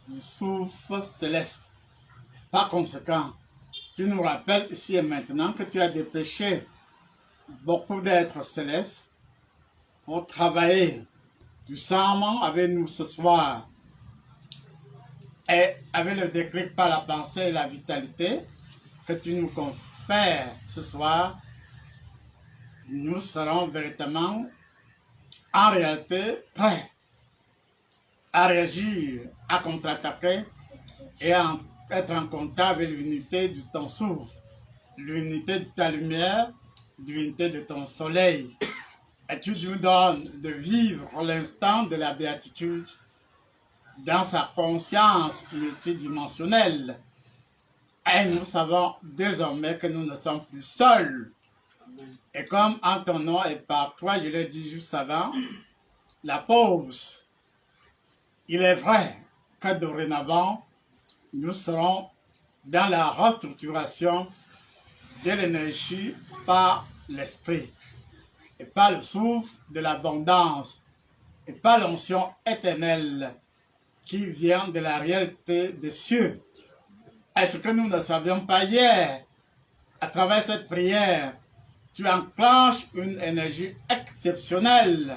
du souffle céleste. Par conséquent, tu nous rappelles ici et maintenant que tu as dépêché beaucoup d'êtres célestes pour travailler puissamment avec nous ce soir et avec le déclic par la pensée et la vitalité que tu nous confères ce soir, nous serons véritablement en réalité prêts à réagir, à contre-attaquer et à être en contact avec l'unité de ton souffle, l'unité de ta lumière, l'unité de ton soleil. Et tu nous donnes de vivre l'instant de la béatitude dans sa conscience multidimensionnelle. Et nous savons désormais que nous ne sommes plus seuls. Et comme en ton nom et par toi, je l'ai dit juste avant, la pause, il est vrai que dorénavant, nous serons dans la restructuration de l'énergie par l'esprit et par le souffle de l'abondance et par l'onction éternelle qui vient de la réalité des cieux. Est-ce que nous ne savions pas hier, à travers cette prière, tu enclenches une énergie exceptionnelle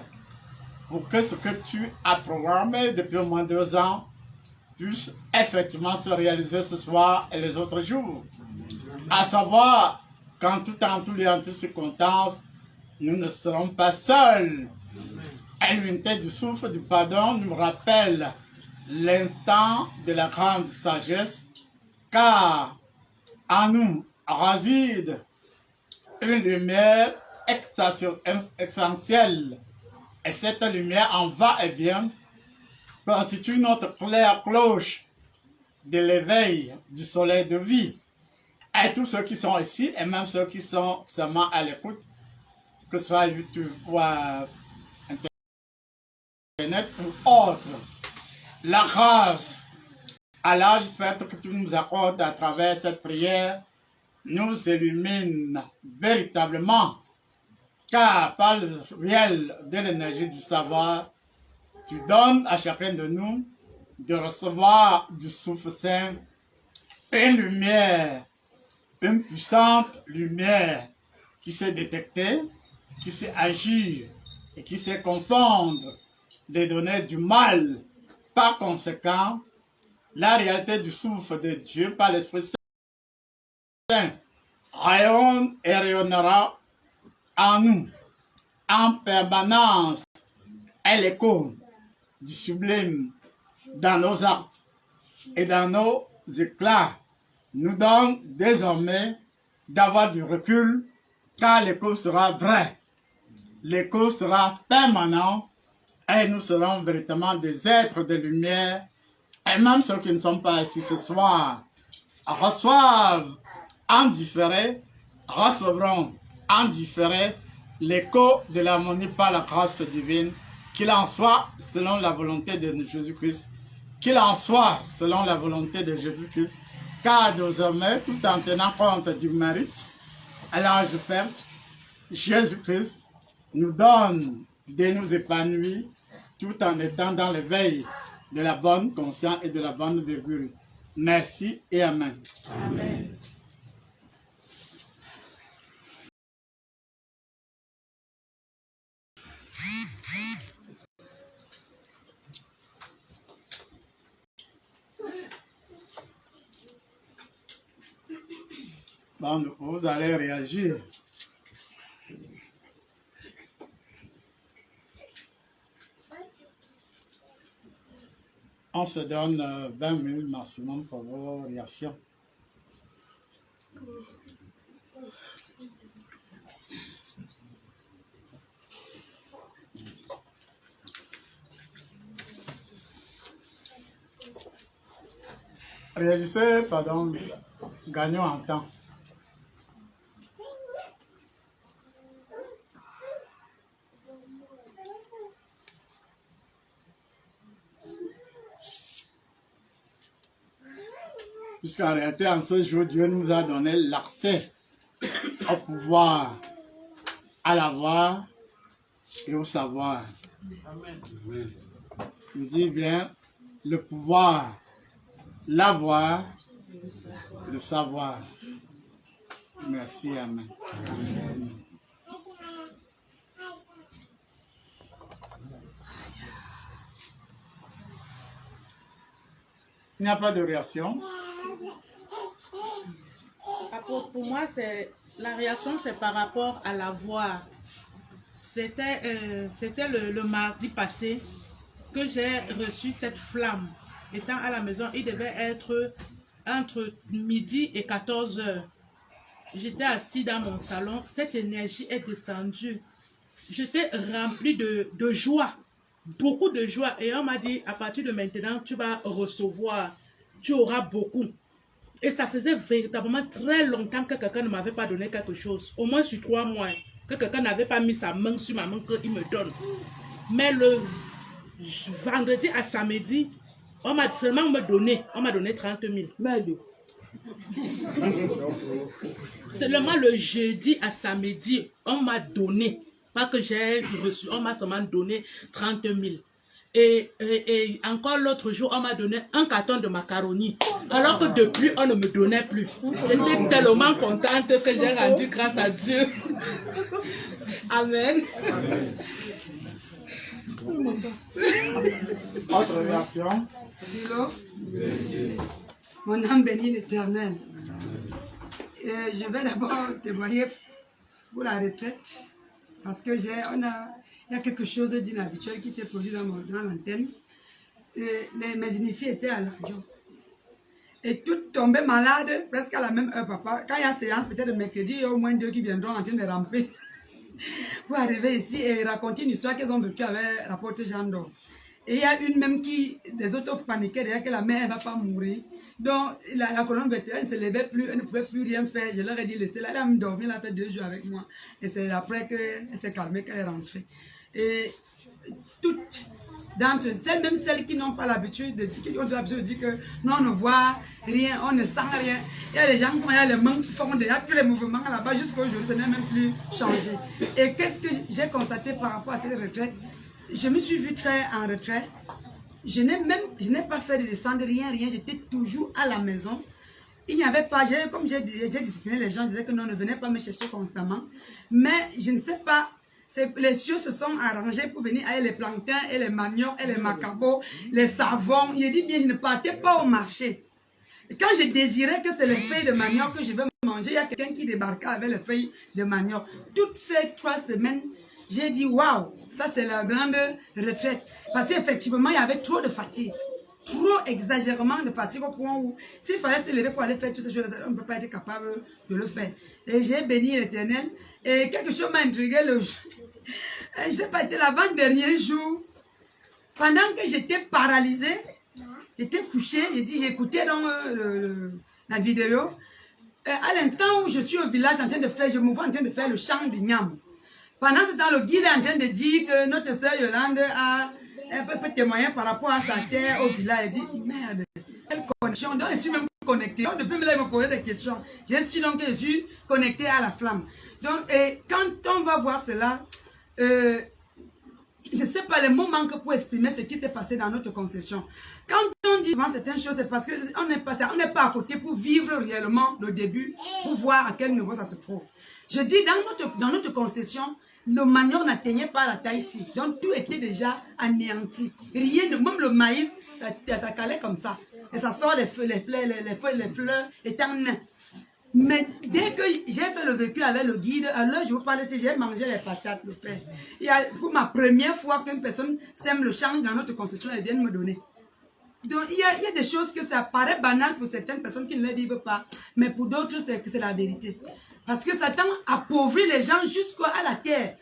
pour que ce que tu as programmé depuis au moins 2 ans puisse effectivement se réaliser ce soir et les autres jours. À savoir qu'en tout temps, tout lieu, en toutes circonstances, nous ne serons pas seuls. Et l'unité du souffle du pardon nous rappelle l'instant de la grande sagesse, car en nous réside une lumière essentielle. Et cette lumière en va et vient constitue notre claire cloche de l'éveil du soleil de vie. Et tous ceux qui sont ici, et même ceux qui sont seulement à l'écoute, que ce soit YouTube ou Internet ou autre, la grâce à l'âge fait que tu nous accordes à travers cette prière nous illumine véritablement, car par le réel de l'énergie du savoir, tu donnes à chacun de nous de recevoir du souffle saint une lumière, une puissante lumière qui sait détecter, qui sait agir et qui sait confondre les données du mal. Par conséquent, la réalité du souffle de Dieu par l'Esprit Saint rayonne et rayonnera en nous en permanence. Elle écho du sublime dans nos actes et dans nos éclats nous donne désormais d'avoir du recul, car l'écho sera vrai, l'écho sera permanent et nous serons véritablement des êtres de lumière. Et même ceux qui ne sont pas ici ce soir reçoivent en différé, recevront en différé l'écho de l'harmonie par la grâce divine, qu'il en soit selon la volonté de Jésus-Christ, qu'il en soit selon la volonté de Jésus-Christ, car désormais, tout en tenant compte du mérite à l'âge fait, Jésus-Christ nous donne de nous épanouir tout en étant dans l'éveil de la bonne conscience et de la bonne virgule. Merci et Amen. Amen. Bon, vous allez réagir. On se donne 20 minutes maximum pour vos réactions. Réagissez, pardon, gagnons en temps. Puisqu'en réalité, en ce jour, Dieu nous a donné l'accès au pouvoir, à la voix et au savoir. Amen. Je dis bien le pouvoir l'avoir, le savoir. Merci, Amen. Il n'y a pas de réaction. Pour moi, la réaction, c'est par rapport à la voix. C'était le mardi passé que j'ai reçu cette flamme. Étant à la maison, il devait être entre midi et 14 heures. J'étais assis dans mon salon. Cette énergie est descendue. J'étais remplie de joie. Beaucoup de joie. Et on m'a dit, à partir de maintenant, tu vas recevoir. Tu auras beaucoup. Et ça faisait véritablement très longtemps que quelqu'un ne m'avait pas donné quelque chose. Au moins sur 3 mois. Que quelqu'un n'avait pas mis sa main sur ma main qu'il me donne. Mais le vendredi à samedi, on m'a seulement donné 30 000. Seulement le jeudi à samedi, on m'a donné. Pas que j'ai reçu, on m'a seulement donné 30 000. Et encore l'autre jour, on m'a donné un carton de macaroni. Alors que depuis, on ne me donnait plus. J'étais tellement contente que j'ai rendu grâce à Dieu. Amen. Autre réaction. Silo, mon âme bénit l'Éternel. Je vais d'abord témoigner pour la retraite parce que il y a quelque chose d'inhabituel qui s'est produit dans l'antenne. Mes initiés étaient à la radio. Et toutes tombaient malades presque à la même heure, papa. Quand il y a séance, peut-être le mercredi, il y a au moins 2 qui viendront en train de ramper pour arriver ici et raconter une histoire qu'ils ont vécue avec l'apôtre Jean d'Or. Et il y a une même des autres paniquaient déjà que la mère ne va pas mourir. Donc la colonne vertébrale ne se levait plus, elle ne pouvait plus rien faire. Je leur ai dit, laissez-la, elle a dormi, elle a fait 2 jours avec moi. Et c'est après qu'elle s'est calmée qu'elle est rentrée. Et toutes d'entre elles, même celles qui n'ont pas l'habitude de dire, qui ont l'habitude de dire que non, on ne voit rien, on ne sent rien. Il y a des gens qui ont les mains qui font déjà tous les mouvements là-bas jusqu'à aujourd'hui, ça n'a même plus changé. Et qu'est-ce que j'ai constaté par rapport à cette retraite? Je me suis vue très en retrait. Je n'ai pas fait de descendre, rien, j'étais toujours à la maison. Il n'y avait pas, comme j'ai discipliné les gens, je disais que non, ne venez pas me chercher constamment. Mais je ne sais pas, les cieux se sont arrangés pour venir avec les plantains et les maniocs et les macabots, les savons. Il dit bien, je ne partais pas au marché. Et quand je désirais que c'est les feuilles de manioc que je vais manger, il y a quelqu'un qui débarqua avec les feuilles de manioc. Toutes ces 3 semaines, j'ai dit, waouh, ça c'est la grande retraite. Parce qu'effectivement, il y avait trop de fatigue. Trop exagérément de fatigue au point où, s'il fallait se lever pour aller faire toutes ces choses, on ne peut pas être capable de le faire. Et j'ai béni l'Éternel. Et quelque chose m'a intrigué le jour. Je ne sais pas, c'était l'avant-dernier jour. Pendant que j'étais paralysée, j'étais couchée, j'écoutais dans la vidéo. À l'instant où je suis au village en train de faire, je me vois en train de faire le chant du Nyam. Pendant ce temps, le guide est en train de dire que notre sœur Yolande peut témoigner par rapport à sa terre au village. Elle dit, merde, quelle connexion. Donc, je suis même connectée. Donc, depuis là, il me posait des questions. Je suis donc, je suis connectée à la flamme. Donc, et quand on va voir cela, je ne sais pas, les mots manquent pour exprimer ce qui s'est passé dans notre concession. Quand on dit certaines choses, c'est parce qu'on n'est pas à côté pour vivre réellement le début, pour voir à quel niveau ça se trouve. Je dis, dans notre concession, le manioc n'atteignait pas la taille ici. Donc tout était déjà anéanti. Rien, même le maïs, ça calait comme ça. Et ça sort les fleurs étant nains. Mais dès que j'ai fait le vécu avec le guide, alors je vous parle si j'ai mangé les patates, le pain. Pour ma première fois qu'une personne sème le champ dans notre concession, elle vient me donner. Donc il y a des choses que ça paraît banal pour certaines personnes qui ne les vivent pas. Mais pour d'autres, c'est la vérité. Parce que Satan appauvrit les gens jusqu'à la terre.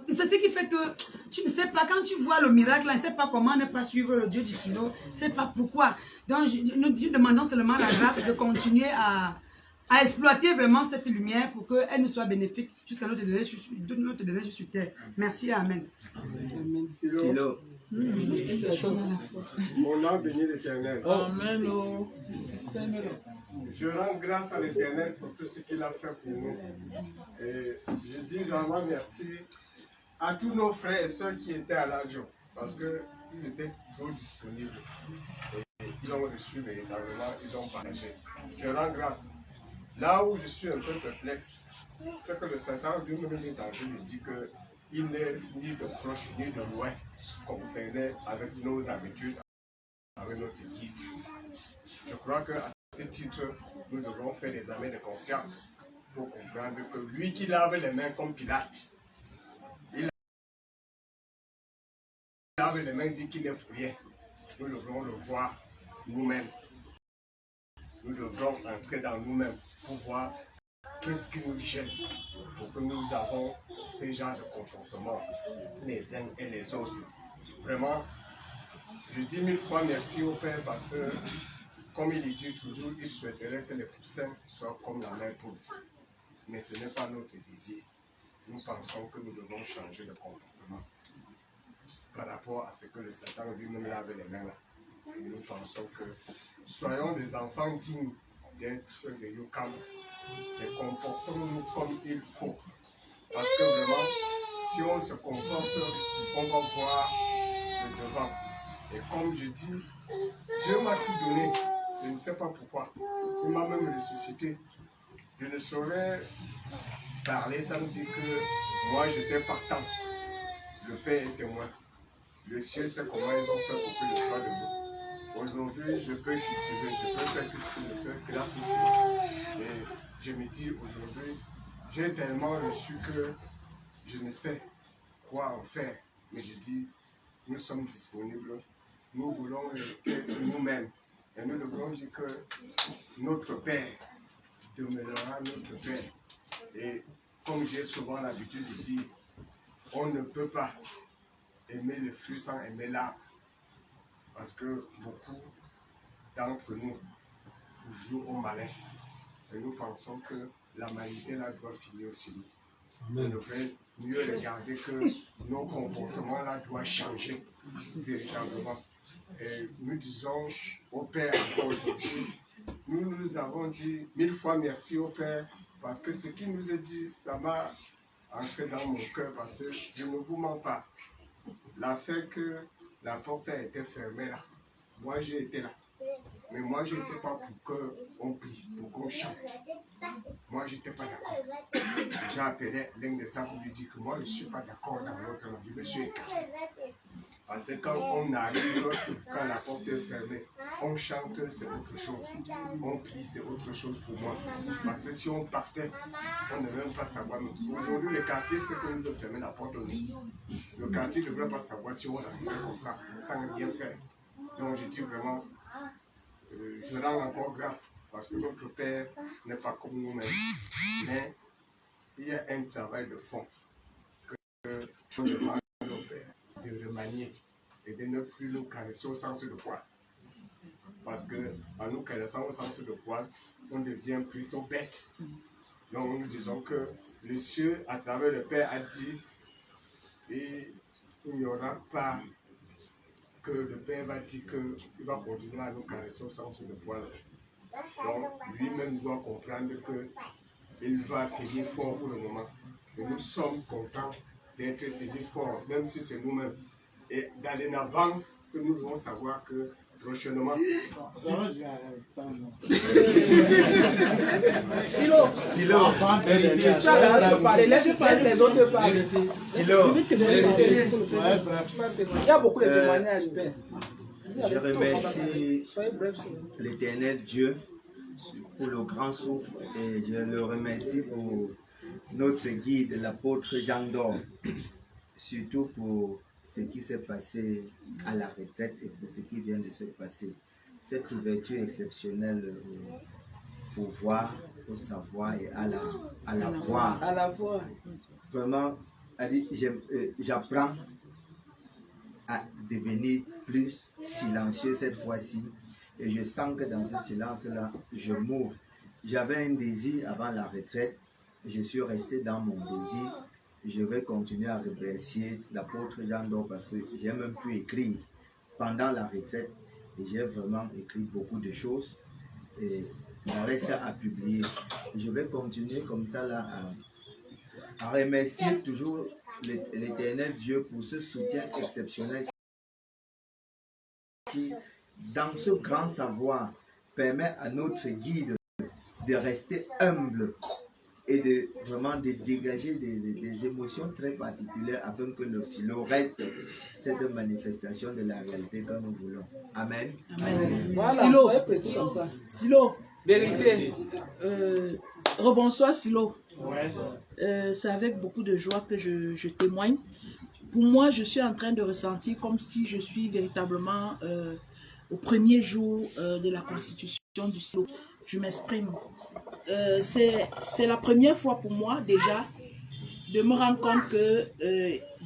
C'est ce qui fait que tu ne sais pas, quand tu vois le miracle, tu ne sais pas comment ne pas suivre le Dieu du silo. Tu ne sais pas pourquoi. Donc nous demandons seulement la grâce de continuer à exploiter vraiment cette lumière pour qu'elle nous soit bénéfique jusqu'à notre dernier jour sur terre. Merci, Amen. Amen. Silo. Mon âme bénit l'Éternel. Amen. Je rends grâce à l'Éternel pour tout ce qu'il a fait pour nous. Et je dis vraiment merci à tous nos frères et sœurs qui étaient à l'adjoint parce qu'ils étaient toujours disponibles. Et ils ils ont reçu véritablement, ils ont partagé. Je rends grâce. Là où je suis un peu perplexe, c'est que le Satan lui-même est en train de dire qu'il n'est ni de proche ni de loin concerné avec nos habitudes, avec notre guide. Je crois qu'à ce titre, nous devons faire des examens de conscience pour comprendre que lui qui lave les mains comme Pilate, il lave les mains, dit qu'il n'est pour rien. Nous devons le voir nous-mêmes. Nous devrons entrer dans nous-mêmes pour voir qu'est-ce qui nous gêne pour que nous avons ce genre de comportement les uns et les autres. Vraiment, je dis 1000 fois merci au Père parce que, comme il dit toujours, il souhaiterait que les poussins soient comme la mère poule. Mais ce n'est pas notre désir. Nous pensons que nous devons changer de comportement par rapport à ce que le Satan lui-même lave les mains là. Et nous pensons que soyons des enfants dignes d'être des Yukam et comportons-nous comme il faut. Parce que vraiment, si on se comporte, on va voir le devant. Et comme je dis, Dieu m'a tout donné. Je ne sais pas pourquoi. Il m'a même ressuscité. Je ne saurais parler sans dire que moi j'étais partant. Le Père est témoin. Le ciel sait comment ils ont fait pour que je sois debout. Aujourd'hui, je peux cultiver, je peux faire tout ce que je peux grâce au Seigneur. Et je me dis aujourd'hui, j'ai tellement reçu que je ne sais quoi en faire. Mais je dis, nous sommes disponibles. Nous voulons rester nous-mêmes. Et nous devons dire que notre Père demeurera notre Père. Et comme j'ai souvent l'habitude de dire, on ne peut pas aimer le fruit sans aimer l'arbre. Parce que beaucoup d'entre nous jouent au malin. Et nous pensons que la maladie là doit finir aussi. On devrait mieux regarder que nos comportements là doivent changer véritablement. Et nous disons au Père encore aujourd'hui, nous avons dit 1000 fois merci au Père parce que ce qu'il nous a dit, ça m'a entré dans mon cœur parce que je ne vous mens pas. La fait que la porte a été fermée là, moi j'ai été là. Mais moi je n'étais pas pour qu'on prie, pour qu'on chante. Moi je n'étais pas d'accord. J'ai appelé l'un des saints pour lui dire que moi je ne suis pas d'accord dans votre langue. Je me suis écarté. Parce que quand on arrive, quand la porte est fermée, on chante, c'est autre chose. On prie, c'est autre chose pour moi. Parce que si on partait, on ne devrait même pas savoir. Aujourd'hui, le quartier, c'est que nous avons fermé la porte au nez. Le quartier ne devrait pas savoir si on arrivait comme ça, sans rien faire. Donc, je dis vraiment, je rends encore grâce. Parce que notre Père n'est pas comme nous-mêmes. Mais il y a un travail de fond que on demande à nos pères de remanier et de ne plus nous caresser au sens de poil. Parce qu'en nous caressant au sens de poil, on devient plutôt bête. Donc nous disons que le ciel, à travers le Père, a dit et il n'y aura pas que le Père va dire qu'il va continuer à nous caresser au sens de poil. Donc lui-même doit comprendre qu'il va tenir fort pour le moment. Et nous sommes contents d'être tenus fort, même si c'est nous-mêmes. Et d'aller en avance, que nous devons savoir que prochainement. Silo. Tu as l'arrêt de parler, laisse les autres parler. Silo. Il y a beaucoup de témoignages. Je remercie l'Éternel Dieu pour le grand souffle et je le remercie pour notre guide, l'apôtre Jean d'Or, surtout pour ce qui s'est passé à la retraite et pour ce qui vient de se passer. Cette ouverture exceptionnelle pour voir, pour savoir et à la voir. À la voir. Vraiment, j'apprends à devenir plus silencieux cette fois-ci et je sens que dans ce silence-là, je m'ouvre. J'avais un désir avant la retraite, je suis resté dans mon désir. Je vais continuer à remercier l'apôtre Jean d'Or parce que j'ai même pu écrire pendant la retraite et j'ai vraiment écrit beaucoup de choses et ça reste à publier. Je vais continuer comme ça là à remercier toujours l'Éternel Dieu pour ce soutien exceptionnel dans ce grand savoir, permet à notre guide de rester humble et de vraiment de dégager des émotions très particulières afin que le silo reste cette manifestation de la réalité que nous voulons. Amen. Amen. Voilà, Silo. soyez précis comme ça. Silo, Vérité. rebonsoir Silo. Ouais. C'est avec beaucoup de joie que je témoigne. Pour moi, je suis en train de ressentir comme si je suis véritablement au premier jour de la constitution du Silo. Je m'exprime. C'est la première fois pour moi déjà de me rendre compte que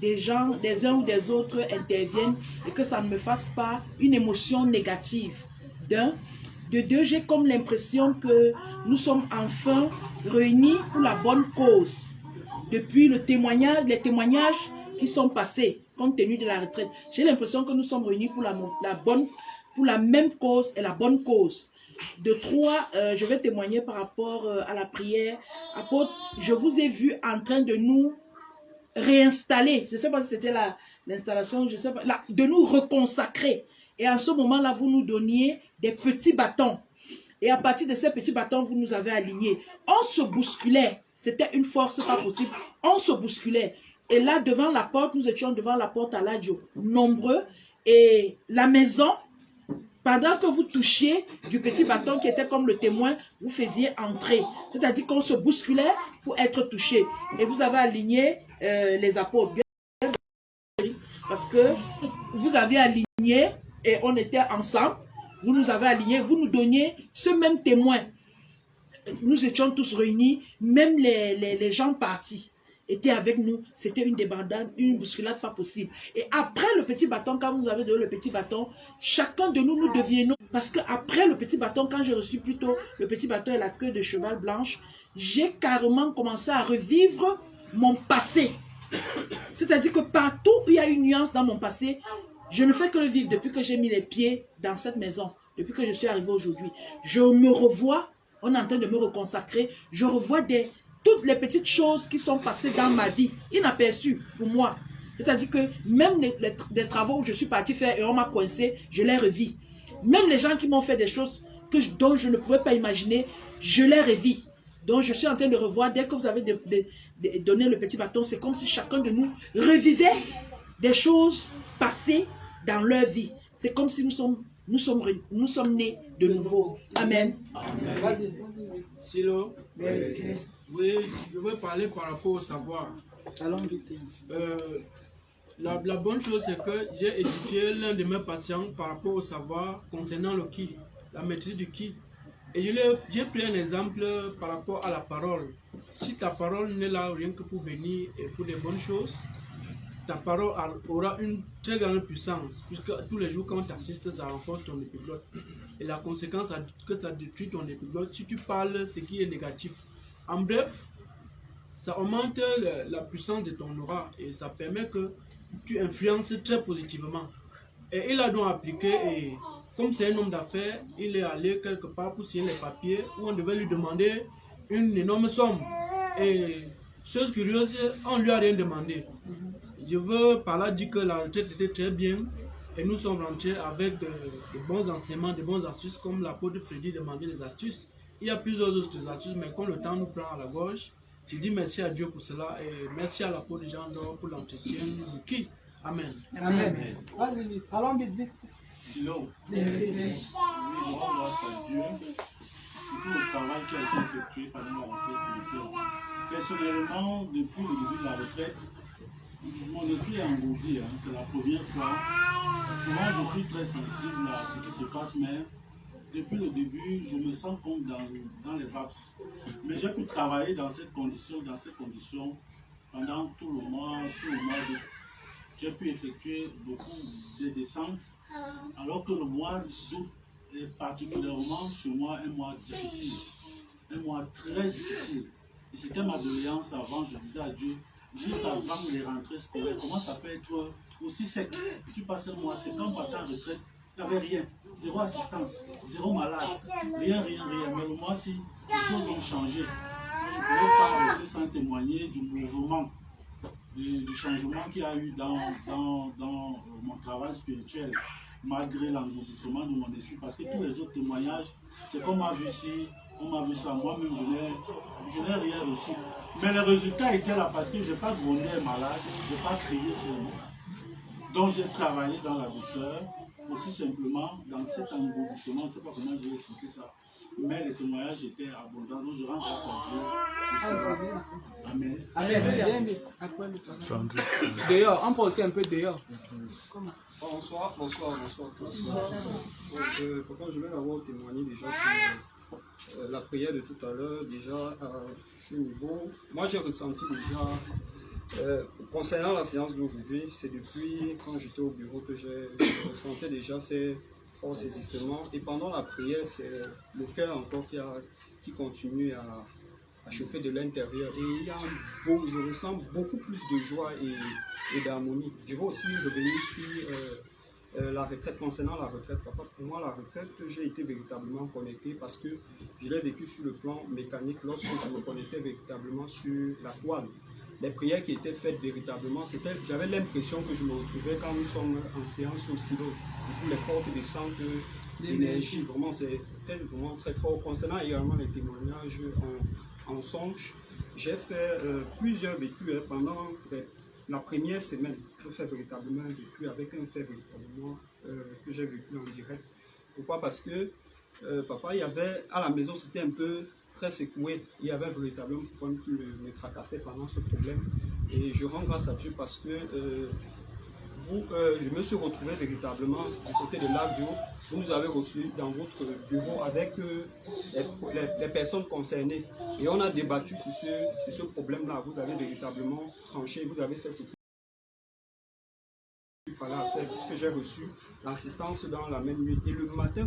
des gens, des uns ou des autres interviennent et que ça ne me fasse pas une émotion négative. D'un. De deux, j'ai comme l'impression que nous sommes enfin réunis pour la bonne cause. Depuis les témoignages qui sont passés, compte tenu de la retraite, j'ai l'impression que nous sommes réunis pour la même cause et la bonne cause. De trois, je vais témoigner par rapport à la prière. Apôtre, je vous ai vu en train de nous réinstaller. Je ne sais pas si c'était l'installation, je sais pas, de nous reconsacrer. Et en ce moment-là, vous nous donniez des petits bâtons. Et à partir de ces petits bâtons, vous nous avez alignés. On se bousculait. C'était une force pas possible. On se bousculait. Et là, devant la porte, nous étions devant la porte à l'Adio, nombreux. Et la maison, pendant que vous touchiez du petit bâton qui était comme le témoin, vous faisiez entrer. C'est-à-dire qu'on se bousculait pour être touché. Et vous avez aligné les apôtres. Parce que vous avez aligné et on était ensemble. Vous nous avez alignés, vous nous donniez ce même témoin. Nous étions tous réunis, même les gens partis étaient avec nous. C'était une débandade, une bousculade pas possible. Et après le petit bâton, quand vous nous avez donné le petit bâton, chacun de nous deviennons. Parce qu'après le petit bâton, quand j'ai reçu plutôt le petit bâton et la queue de cheval blanche, j'ai carrément commencé à revivre mon passé. C'est-à-dire que partout où il y a une nuance dans mon passé, je ne fais que le vivre depuis que j'ai mis les pieds dans cette maison, depuis que je suis arrivé aujourd'hui. Je me revois, on est en train de me reconsacrer, je revois toutes les petites choses qui sont passées dans ma vie, inaperçues pour moi. C'est-à-dire que même des travaux où je suis parti faire et on m'a coincé, je les revis. Même les gens qui m'ont fait des choses dont je ne pouvais pas imaginer, je les revis. Donc je suis en train de revoir, dès que vous avez donné le petit bâton, c'est comme si chacun de nous revivait des choses passées dans leur vie. C'est comme si nous sommes nés de nouveau. Amen. Vas-y. Silo. Oui, je veux parler par rapport au savoir. Allons vite. La bonne chose, c'est que j'ai édifié l'un de mes patients par rapport au savoir concernant le qui, la maîtrise du qui. Et j'ai pris un exemple par rapport à la parole. Si ta parole n'est là rien que pour bénir et pour des bonnes choses, ta parole aura une très grande puissance, puisque tous les jours quand tu assistes, ça renforce ton épiglotte. Et la conséquence, c'est que ça détruit ton épiglotte si tu parles ce qui est négatif. En bref, ça augmente la puissance de ton aura et ça permet que tu influences très positivement. Et il a donc appliqué, et comme c'est un homme d'affaires, il est allé quelque part pour signer les papiers où on devait lui demander une énorme somme. Et chose curieuse, on ne lui a rien demandé. Je veux par là dire que la retraite était très bien et nous sommes rentrés avec de bons enseignements, de bonnes astuces, comme l'apôtre Freddy demandait des astuces. Il y a plusieurs autres astuces, mais quand le temps nous prend à la gorge, je dis merci à Dieu pour cela et merci à l'apôtre Jean d'Or pour l'entretien du qui. Amen. Amen. Allez vite, allons vite. Sinon, oui, on grâce à Dieu pour tout le travail qui a été effectué pendant la retraite spirituelle. Personnellement, depuis le début de la retraite, mon esprit est engourdi, c'est la première fois. Souvent, je suis très sensible à ce qui se passe, mais depuis le début, je me sens comme dans les vapes. Mais j'ai pu travailler dans cette condition pendant tout le mois d'août. J'ai pu effectuer beaucoup de descentes, alors que le mois d'août est particulièrement chez moi un mois difficile, un mois très difficile. Et c'était ma doléance avant, je disais à Dieu, juste avant les rentrées scolaires, comment ça peut être aussi sec? Tu passes un mois sec, quand on partait en retraite, il n'y avait rien, zéro assistance, zéro malade, rien. Mais le mois-ci, les choses ont changé. Moi, je ne pourrais pas rester sans témoigner du mouvement, du changement qu'il y a eu dans mon travail spirituel. malgré l'engourdissement de mon esprit, parce que tous les autres témoignages, c'est qu'on m'a vu ici, on m'a vu ça, moi-même je n'ai rien reçu. Mais le résultat était là parce que je n'ai pas grondé un malade, je n'ai pas crié sur lui. Donc j'ai travaillé dans la douceur, aussi simplement dans cet engourdissement, je ne sais pas comment je vais expliquer ça. Mais les témoignages étaient abondants, donc je rends grâce à Dieu. Amen. Amen. Dehors, on peut aussi un peu dehors. Bonsoir tous. Pourquoi je vais d'abord témoigner déjà sur la prière de tout à l'heure, déjà à ce niveau. Moi j'ai ressenti déjà, concernant la séance d'aujourd'hui, c'est depuis quand j'étais au bureau que je ressentais déjà ces forts saisissements. Et pendant la prière, c'est le cœur encore qui continue à chauffer de l'intérieur. Et il y a je ressens beaucoup plus de joie et d'harmonie. Je vais aussi revenir sur la retraite, concernant la retraite. Papa, pour moi, la retraite, j'ai été véritablement connecté parce que je l'ai vécu sur le plan mécanique lorsque je me connectais véritablement sur la toile. Les prières qui étaient faites véritablement, j'avais l'impression que je me retrouvais quand nous sommes en séance au silo. Du coup, les fortes descentes d'énergie, vraiment, c'était vraiment très fort. Concernant également les témoignages en songe, j'ai fait plusieurs vécus pendant la première semaine. J'ai fait véritablement un vécu avec un fait véritablement que j'ai vécu en direct. Pourquoi? Parce que papa, il y avait à la maison, c'était un peu très secoué. Il y avait véritablement un problème qui me tracassait pendant ce problème. Et je rends grâce à Dieu parce que je me suis retrouvé véritablement du côté de l'Avio. Vous nous avez reçus dans votre bureau avec les personnes concernées. Et on a débattu sur ce problème-là. Vous avez véritablement tranché, vous avez fait ce qu'il fallait faire, puisque j'ai reçu l'assistance dans la même nuit. Et le matin,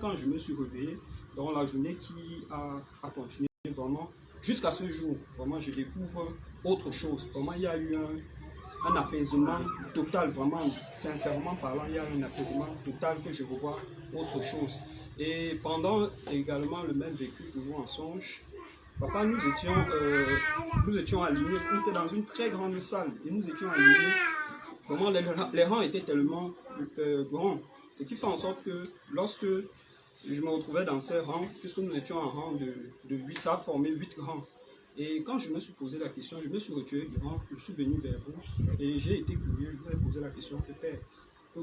quand je me suis réveillé, dans la journée qui a continué vraiment, jusqu'à ce jour, vraiment je découvre autre chose. Vraiment, il y a eu un apaisement total, vraiment, sincèrement parlant, il y a un apaisement total que je revois autre chose. Et pendant également le même vécu, toujours en songe, papa, nous étions alignés, on était dans une très grande salle, et nous étions alignés, vraiment les rangs étaient tellement grands, ce qui fait en sorte que lorsque je me retrouvais dans ces rangs, puisque nous étions en rang de 8, ça a formé 8 rangs. Et quand je me suis posé la question, je me suis retiré du rang, je suis venu vers vous et j'ai été curieux, je vous ai posé la question, Père.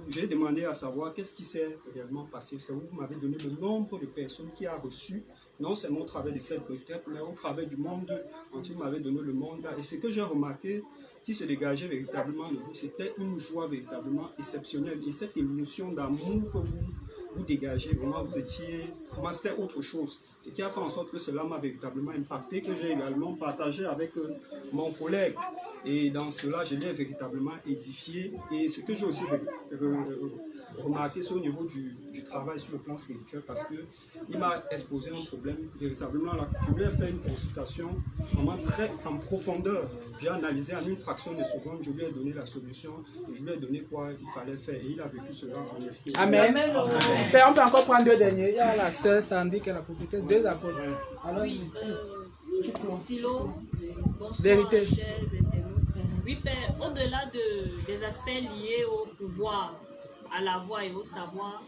J'ai demandé à savoir qu'est-ce qui s'est réellement passé. C'est vous m'avez donné le nombre de personnes qui a reçu, non seulement au travers de cette retraite, mais au travers du monde entier, vous m'avez donné le monde là. Et ce que j'ai remarqué qui se dégageait véritablement de vous, c'était une joie véritablement exceptionnelle. Et cette émotion d'amour que vous dégagez, vraiment c'était autre chose. Ce qui a fait en sorte que cela m'a véritablement impacté, que j'ai également partagé avec mon collègue. Et dans cela, je l'ai véritablement édifié. Et ce que j'ai aussi remarqué, c'est au niveau du travail sur le plan spirituel, parce qu'il m'a exposé un problème véritablement. Là, je lui ai fait une consultation vraiment très en profondeur. J'ai analysé en une fraction de seconde, je lui ai donné la solution et je lui ai donné quoi il fallait faire. Et il a vécu cela en esprit. Amen. Père, on peut encore prendre deux derniers. Il y a la sœur Sandy qui a la propriété, deux apôtres. Alors, Silo, bonsoir, vérité. chers internautes. Oui, Père, au-delà des aspects liés au pouvoir, à la voix et au savoir,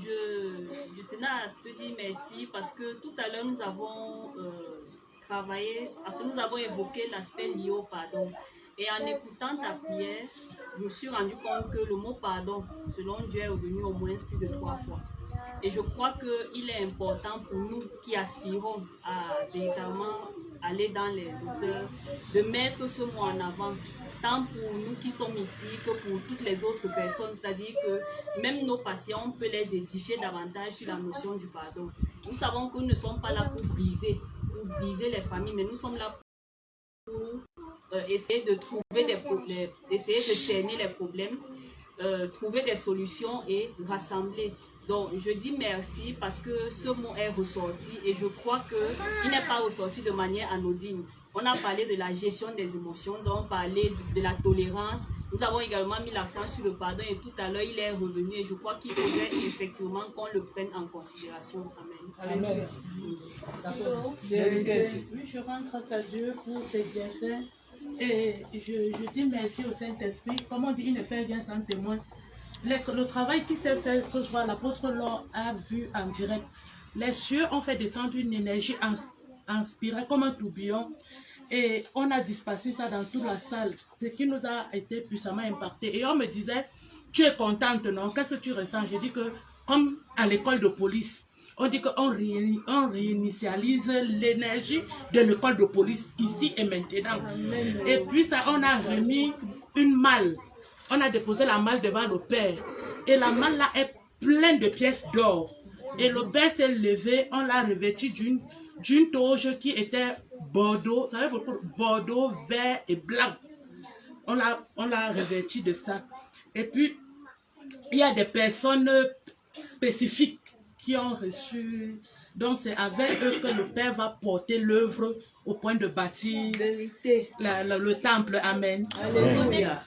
je tenais à te dire merci parce que tout à l'heure nous avons travaillé, après nous avons évoqué l'aspect lié au pardon. Et en écoutant ta prière, je me suis rendu compte que le mot pardon, selon Dieu, est revenu au moins plus de 3 fois. Et je crois qu'il est important pour nous qui aspirons à véritablement aller dans les auteurs, de mettre ce mot en avant, tant pour nous qui sommes ici que pour toutes les autres personnes. C'est-à-dire que même nos patients, on peut les édifier davantage sur la notion du pardon. Nous savons que nous ne sommes pas là pour briser les familles, mais nous sommes là pour essayer de trouver des problèmes, essayer de cerner les problèmes, trouver des solutions et rassembler. Donc je dis merci parce que ce mot est ressorti et je crois qu'il n'est pas ressorti de manière anodine. On a parlé de la gestion des émotions, nous avons parlé de la tolérance, nous avons également mis l'accent sur le pardon et tout à l'heure il est revenu et je crois qu'il faudrait effectivement qu'on le prenne en considération. Amen. Amen. Oui, je rends grâce à Dieu pour ses bienfaits et je dis merci au Saint-Esprit. Comme on dit, il ne fait rien sans témoin. le travail qui s'est fait ce soir, l'apôtre Laure a vu en direct. Les cieux ont fait descendre une énergie inspirée comme un tourbillon et on a dispersé ça dans toute la salle, ce qui nous a été puissamment impacté. Et on me disait, tu es contente, non? Qu'est-ce que tu ressens? J'ai dit que, comme à l'école de police, on dit qu'on réinitialise l'énergie de l'école de police ici et maintenant. Et puis ça, on a remis une malle. On a déposé la malle devant le Père. Et la malle là est pleine de pièces d'or. Et le Père s'est levé, on l'a revêtu d'une toge qui était bordeaux, ça veut dire bordeaux, vert et blanc. On l'a revêtu de ça. Et puis, il y a des personnes spécifiques qui ont reçu. Donc, c'est avec eux que le Père va porter l'œuvre au point de bâtir le temple. Amen. Alléluia.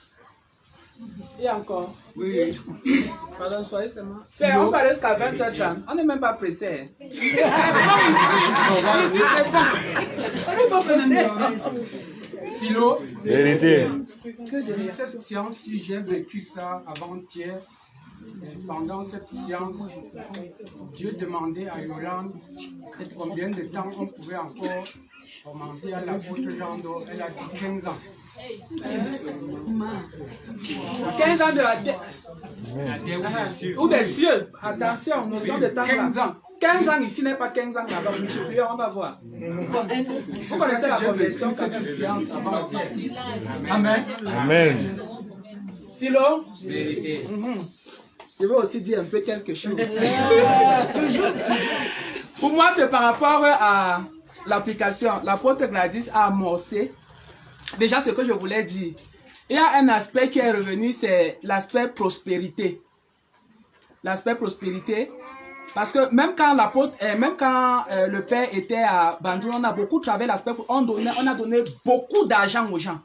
Et encore. Oui. Pardon, soyez seulement. On va rester jusqu'à 20h30. On n'est même pas pressé. Silo. Vérité. Cette séance, si j'ai vécu ça avant-hier, pendant cette séance, Dieu demandait à Yolande combien de temps on pouvait encore demander à l'apôtre Jando. Elle a dit 15 ans. 15 ans de la terre. Ou des cieux. Attention, notion de temps. 15 ans. 15 ans ici n'est pas 15 ans là-bas. On va voir. Vous connaissez la conversion quand même. Amen. Amen. Silo. Vérité. Je veux aussi dire un peu quelque chose. Pour moi, c'est par rapport à l'application. L'apôtre Gladys a amorcé déjà ce que je voulais dire. Il y a un aspect qui est revenu, c'est l'aspect prospérité. L'aspect prospérité. Parce que même quand le Père était à Banjul, on a beaucoup travaillé l'aspect, on a donné beaucoup d'argent aux gens.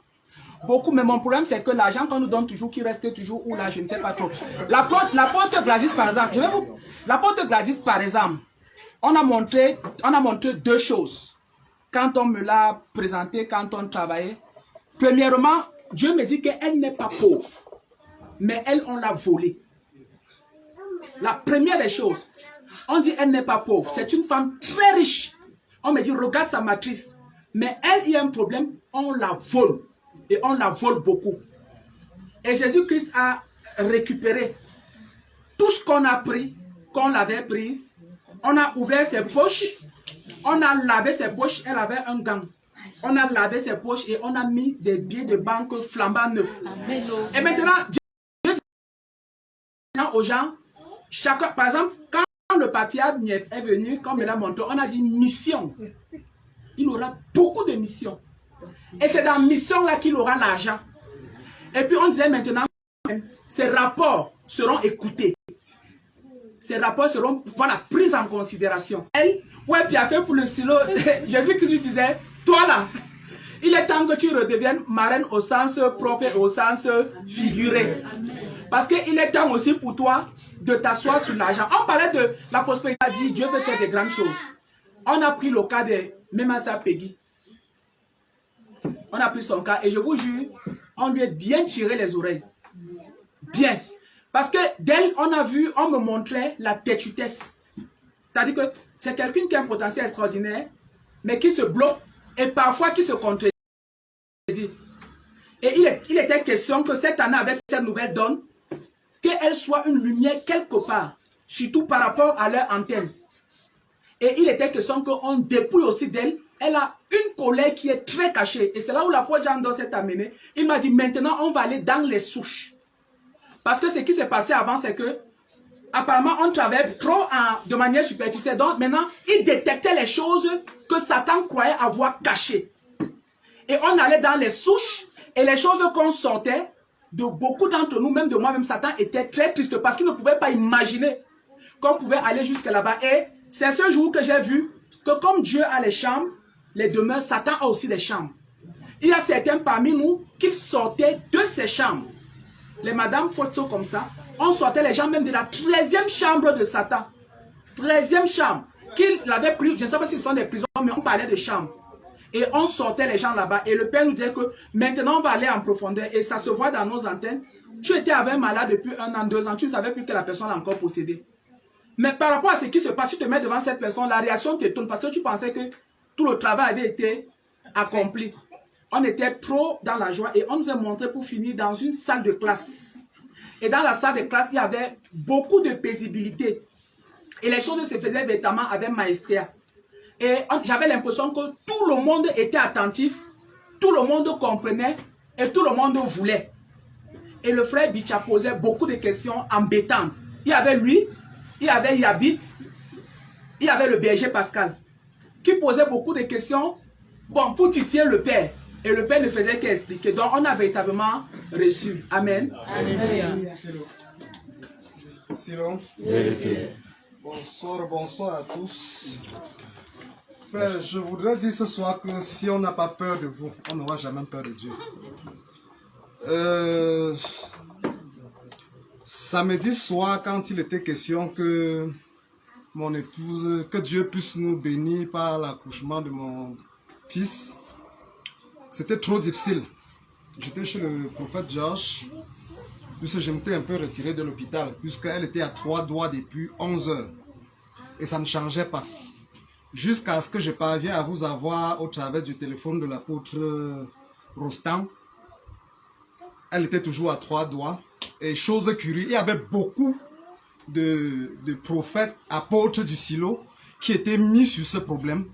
Beaucoup, mais mon problème c'est que l'argent qu'on nous donne toujours, qui reste toujours où là, je ne sais pas trop. L'apôtre Gladys par exemple, l'apôtre Gladys par exemple, on a montré deux choses. Quand on me l'a présenté, quand on travaillait. Premièrement, Dieu me dit qu'elle n'est pas pauvre, mais elle, on l'a volée. La première des choses, on dit elle n'est pas pauvre, c'est une femme très riche. On me dit, regarde sa matrice, mais elle, il y a un problème, on la vole. Et on la vole beaucoup. Et Jésus-Christ a récupéré tout ce qu'on a pris, qu'on l'avait prise. On a ouvert ses poches, on a lavé ses poches, elle avait un gant. On a lavé ses poches et on a mis des billets de banque flambant neufs. Et maintenant, Dieu dit aux gens, chacun, par exemple, quand le patriarche est venu, comme il a montré, on a dit mission. Il aura beaucoup de missions. Et c'est dans la mission là qu'il aura l'argent. Et puis on disait maintenant, ces rapports seront écoutés. Ces rapports seront voilà, pris en considération. Elle, ouais, puis après pour le stylo, Jésus-Christ disait, toi là, il est temps que tu redeviennes marraine au sens propre et au sens figuré. Parce qu'il est temps aussi pour toi de t'asseoir sur l'argent. On parlait de la prospérité, on a dit Dieu veut faire de grandes choses. On a pris le cas de Memasa Peggy. On a pris son cas et je vous jure, on lui a bien tiré les oreilles. Bien. Parce que d'elle, on a vu, on me montrait la têtutesse. C'est-à-dire que c'est quelqu'un qui a un potentiel extraordinaire, mais qui se bloque et parfois qui se contredit. Et il était question que cette année, avec cette nouvelle donne, qu'elle soit une lumière quelque part, surtout par rapport à leur antenne. Et il était question qu'on dépouille aussi d'elle. Elle a une colère qui est très cachée. Et c'est là où l'apôtre Jean s'est amené. Il m'a dit, maintenant, on va aller dans les souches. Parce que ce qui s'est passé avant, c'est que, apparemment, on travaillait trop de manière superficielle. Donc, maintenant, il détectait les choses que Satan croyait avoir cachées. Et on allait dans les souches. Et les choses qu'on sortait, de beaucoup d'entre nous, même de moi-même, Satan était très triste. Parce qu'il ne pouvait pas imaginer qu'on pouvait aller jusque là-bas. Et c'est ce jour que j'ai vu que comme Dieu a les chambres, les demeures, Satan a aussi des chambres. Il y a certains parmi nous qui sortaient de ces chambres. Les madames photos comme ça, on sortait les gens même de la 13e chambre de Satan. 13e chambre. Qu'il avait pris, je ne sais pas si ce sont des prisons, mais on parlait de chambres. Et on sortait les gens là-bas. Et le père nous disait que maintenant on va aller en profondeur. Et ça se voit dans nos antennes. Tu étais avec un malade depuis 1 an, 2 ans. Tu ne savais plus que la personne a encore possédé. Mais par rapport à ce qui se passe, tu te mets devant cette personne, la réaction t'étonne parce que tu pensais que tout le travail avait été accompli. On était trop dans la joie et on nous a montré pour finir dans une salle de classe. Et dans la salle de classe, il y avait beaucoup de paisibilité. Et les choses se faisaient véritablement avec maestria. Et j'avais l'impression que tout le monde était attentif, tout le monde comprenait et tout le monde voulait. Et le frère Bicha posait beaucoup de questions embêtantes. Il y avait lui, il y avait Yabit, il y avait le berger Pascal, qui posait beaucoup de questions pour titiller le père. Et le père ne faisait qu'expliquer. Donc on a véritablement reçu. Amen. Alléluia. Silon. Bonsoir, bonsoir à tous. Père, je voudrais dire ce soir que si on n'a pas peur de vous, on n'aura jamais peur de Dieu. Samedi soir, quand il était question que mon épouse, que Dieu puisse nous bénir par l'accouchement de mon fils, c'était trop difficile. J'étais chez le prophète Georges, puisque je m'étais un peu retiré de l'hôpital, puisqu'elle était à 3 doigts depuis 11 heures. Et ça ne changeait pas. Jusqu'à ce que je parvienne à vous avoir au travers du téléphone de l'apôtre Rostand. Elle était toujours à 3 doigts. Et chose curieuse, il y avait beaucoup de prophètes, apôtres du silo qui étaient mis sur ce problème.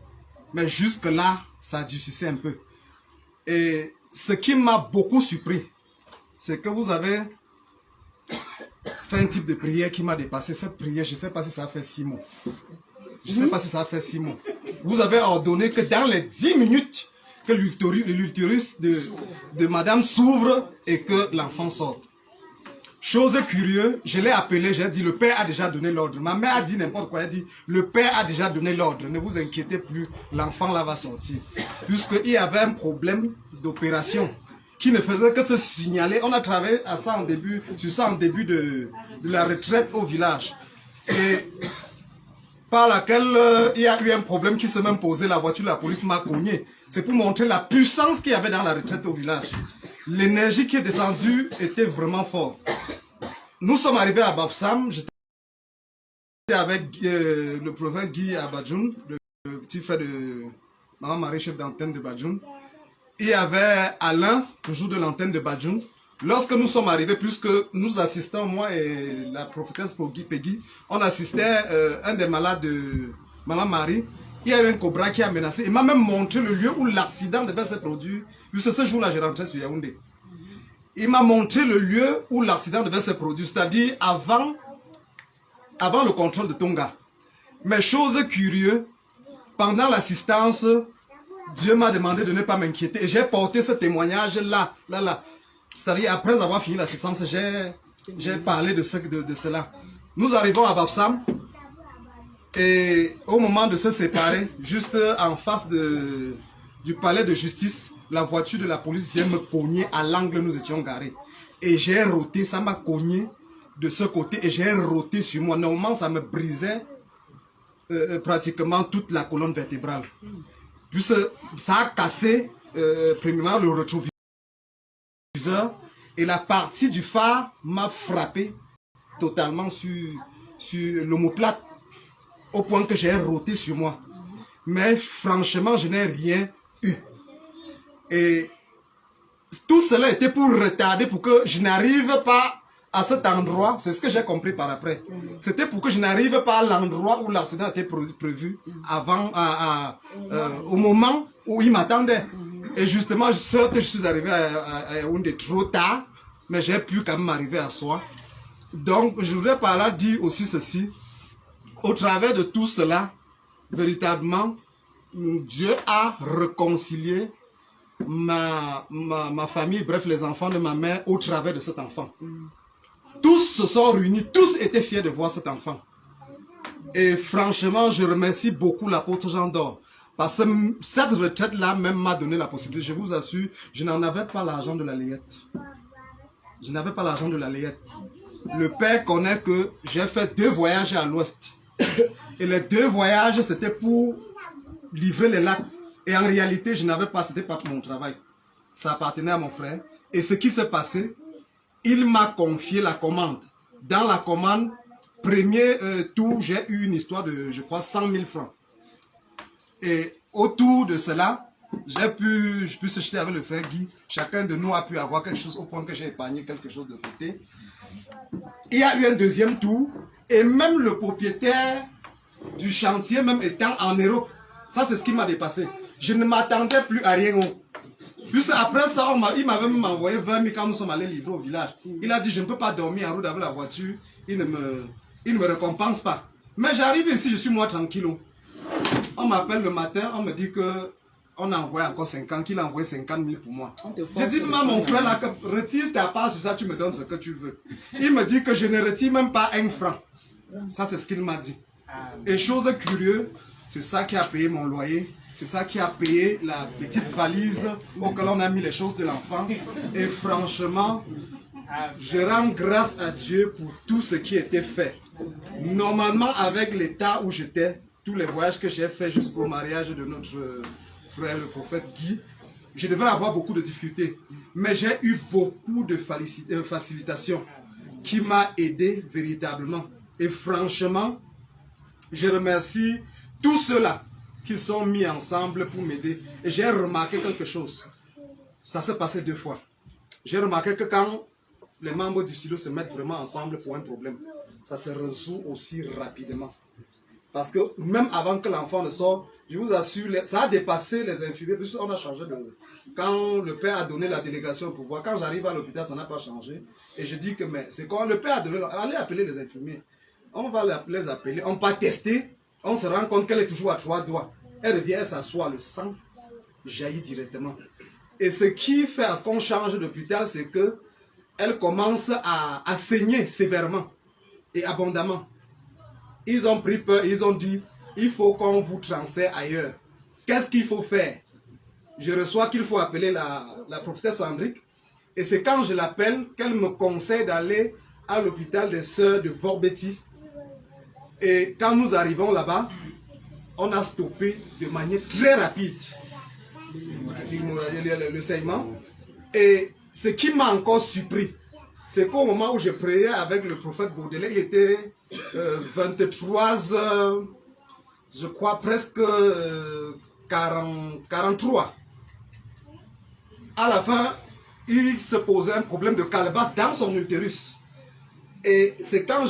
Mais jusque-là, ça durcissait un peu. Et ce qui m'a beaucoup surpris, c'est que vous avez fait un type de prière qui m'a dépassé. Cette prière, je ne sais pas si ça a fait 6 mois. Je ne sais pas si ça a fait 6 mois. Vous avez ordonné que dans les 10 minutes, que l'utérus de madame s'ouvre et que l'enfant sorte. Chose curieuse, je l'ai appelé, j'ai dit, le père a déjà donné l'ordre. Ma mère a dit n'importe quoi, elle a dit, le père a déjà donné l'ordre, ne vous inquiétez plus, l'enfant là va sortir. Puisqu'il y avait un problème d'opération qui ne faisait que se signaler. On a travaillé à ça sur ça en début de la retraite au village. Et par laquelle il y a eu un problème qui s'est même posé, la voiture de la police m'a cogné. C'est pour montrer la puissance qu'il y avait dans la retraite au village. L'énergie qui est descendue était vraiment forte. Nous sommes arrivés à Bafsam, j'étais avec le prophète Guy à Badjoun, le petit frère de Maman Marie, chef d'antenne de Badjoun. Il y avait Alain, toujours de l'antenne de Badjoun. Lorsque nous sommes arrivés, puisque nous assistons, moi et la prophétesse Peggy, on assistait un des malades de Maman Marie. Il y a eu un cobra qui a menacé. Il m'a même montré le lieu où l'accident devait se produire. Puisque ce jour-là, je rentrais sur Yaoundé. Il m'a montré le lieu où l'accident devait se produire, c'est-à-dire avant le contrôle de Tonga. Mais chose curieuse, pendant l'assistance, Dieu m'a demandé de ne pas m'inquiéter. Et j'ai porté ce témoignage-là, là. C'est-à-dire, après avoir fini l'assistance, j'ai parlé de cela. Nous arrivons à Bafsam. Et au moment de se séparer, juste en face du palais de justice, la voiture de la police vient me cogner à l'angle où nous étions garés. Et j'ai roté, ça m'a cogné de ce côté et j'ai roté sur moi. Normalement, ça me brisait pratiquement toute la colonne vertébrale. Puis ça a cassé premièrement le rétroviseur et la partie du phare m'a frappé totalement sur l'omoplate. Au point que j'ai roté sur moi. Mais franchement, je n'ai rien eu. Et tout cela était pour retarder, pour que je n'arrive pas à cet endroit. C'est ce que j'ai compris par après. C'était pour que je n'arrive pas à l'endroit où l'accident était prévu, avant, au moment où il m'attendait. Et justement, je suis arrivé à Yaoundé trop tard, mais j'ai pu quand même arriver à soi. Donc, je voudrais par là dire aussi ceci. Au travers de tout cela, véritablement, Dieu a réconcilié ma famille, bref, les enfants de ma mère, au travers de cet enfant. Tous se sont réunis, tous étaient fiers de voir cet enfant. Et franchement, je remercie beaucoup l'apôtre Jean d'Or. Parce que cette retraite-là même m'a donné la possibilité. Je vous assure, je n'en avais pas l'argent de la layette. Je n'avais pas l'argent de la layette. Le père connaît que j'ai fait 2 voyages à l'ouest. Et les 2 voyages, c'était pour livrer les lacs Et en réalité, je n'avais pas, c'était pas mon travail. Ça appartenait à mon frère. Et ce qui s'est passé, il m'a confié la commande. Dans la commande, premier tour, j'ai eu une histoire de, je crois, 100 000 francs. Et autour de cela, je peux se jeter avec le frère Guy. Chacun de nous a pu avoir quelque chose au point que j'ai épargné quelque chose de côté. Il y a eu un deuxième tour. Et même le propriétaire du chantier, même étant en Europe, ça c'est ce qui m'a dépassé. Je ne m'attendais plus à rien. Puis après ça, il m'avait même envoyé 20 000 quand nous sommes allés livrer au village. Il a dit, je ne peux pas dormir en route avec la voiture. Il ne me récompense pas. Mais j'arrive ici, je suis moi tranquille. On m'appelle le matin, on me dit que on a envoyé encore 50, qu'il a envoyé 50 000 pour moi. J'ai dit, mon frère, là, retire ta part sur ça, tu me donnes ce que tu veux. Il me dit que je ne retire même pas 1 franc. Ça, c'est ce qu'il m'a dit. Et chose curieuse, c'est ça qui a payé mon loyer. C'est ça qui a payé la petite valise auquel on a mis les choses de l'enfant. Et franchement, je rends grâce à Dieu pour tout ce qui était fait. Normalement, avec l'état où j'étais, tous les voyages que j'ai faits jusqu'au mariage de notre frère, le prophète Guy, je devrais avoir beaucoup de difficultés. Mais j'ai eu beaucoup de facilitation qui m'a aidé véritablement. Et franchement, je remercie tous ceux-là qui sont mis ensemble pour m'aider. Et j'ai remarqué quelque chose. Ça s'est passé 2 fois. J'ai remarqué que quand les membres du silo se mettent vraiment ensemble pour un problème, ça se résout aussi rapidement. Parce que même avant que l'enfant ne sorte, je vous assure, ça a dépassé les infirmiers. Puis on a changé de... Quand le père a donné la délégation au pouvoir, quand j'arrive à l'hôpital, ça n'a pas changé. Et je dis que c'est quand le père a donné... Allez appeler les infirmiers. On va les appeler, on va tester. On se rend compte qu'elle est toujours à 3 doigts. Elle revient, elle s'assoit, le sang jaillit directement. Et ce qui fait à ce qu'on change d'hôpital, c'est que elle commence à saigner sévèrement et abondamment. Ils ont pris peur, ils ont dit, il faut qu'on vous transfère ailleurs. Qu'est-ce qu'il faut faire? Je reçois qu'il faut appeler la prophétesse Sandrick. Et c'est quand je l'appelle qu'elle me conseille d'aller à l'hôpital des sœurs de Vorbeti. Et quand nous arrivons là-bas, on a stoppé de manière très rapide le saignement. Et ce qui m'a encore surpris, c'est qu'au moment où je priais avec le prophète Baudelaire, il était 23 heures, je crois presque 43. À la fin, il se posait un problème de calebasse dans son utérus. Et c'est quand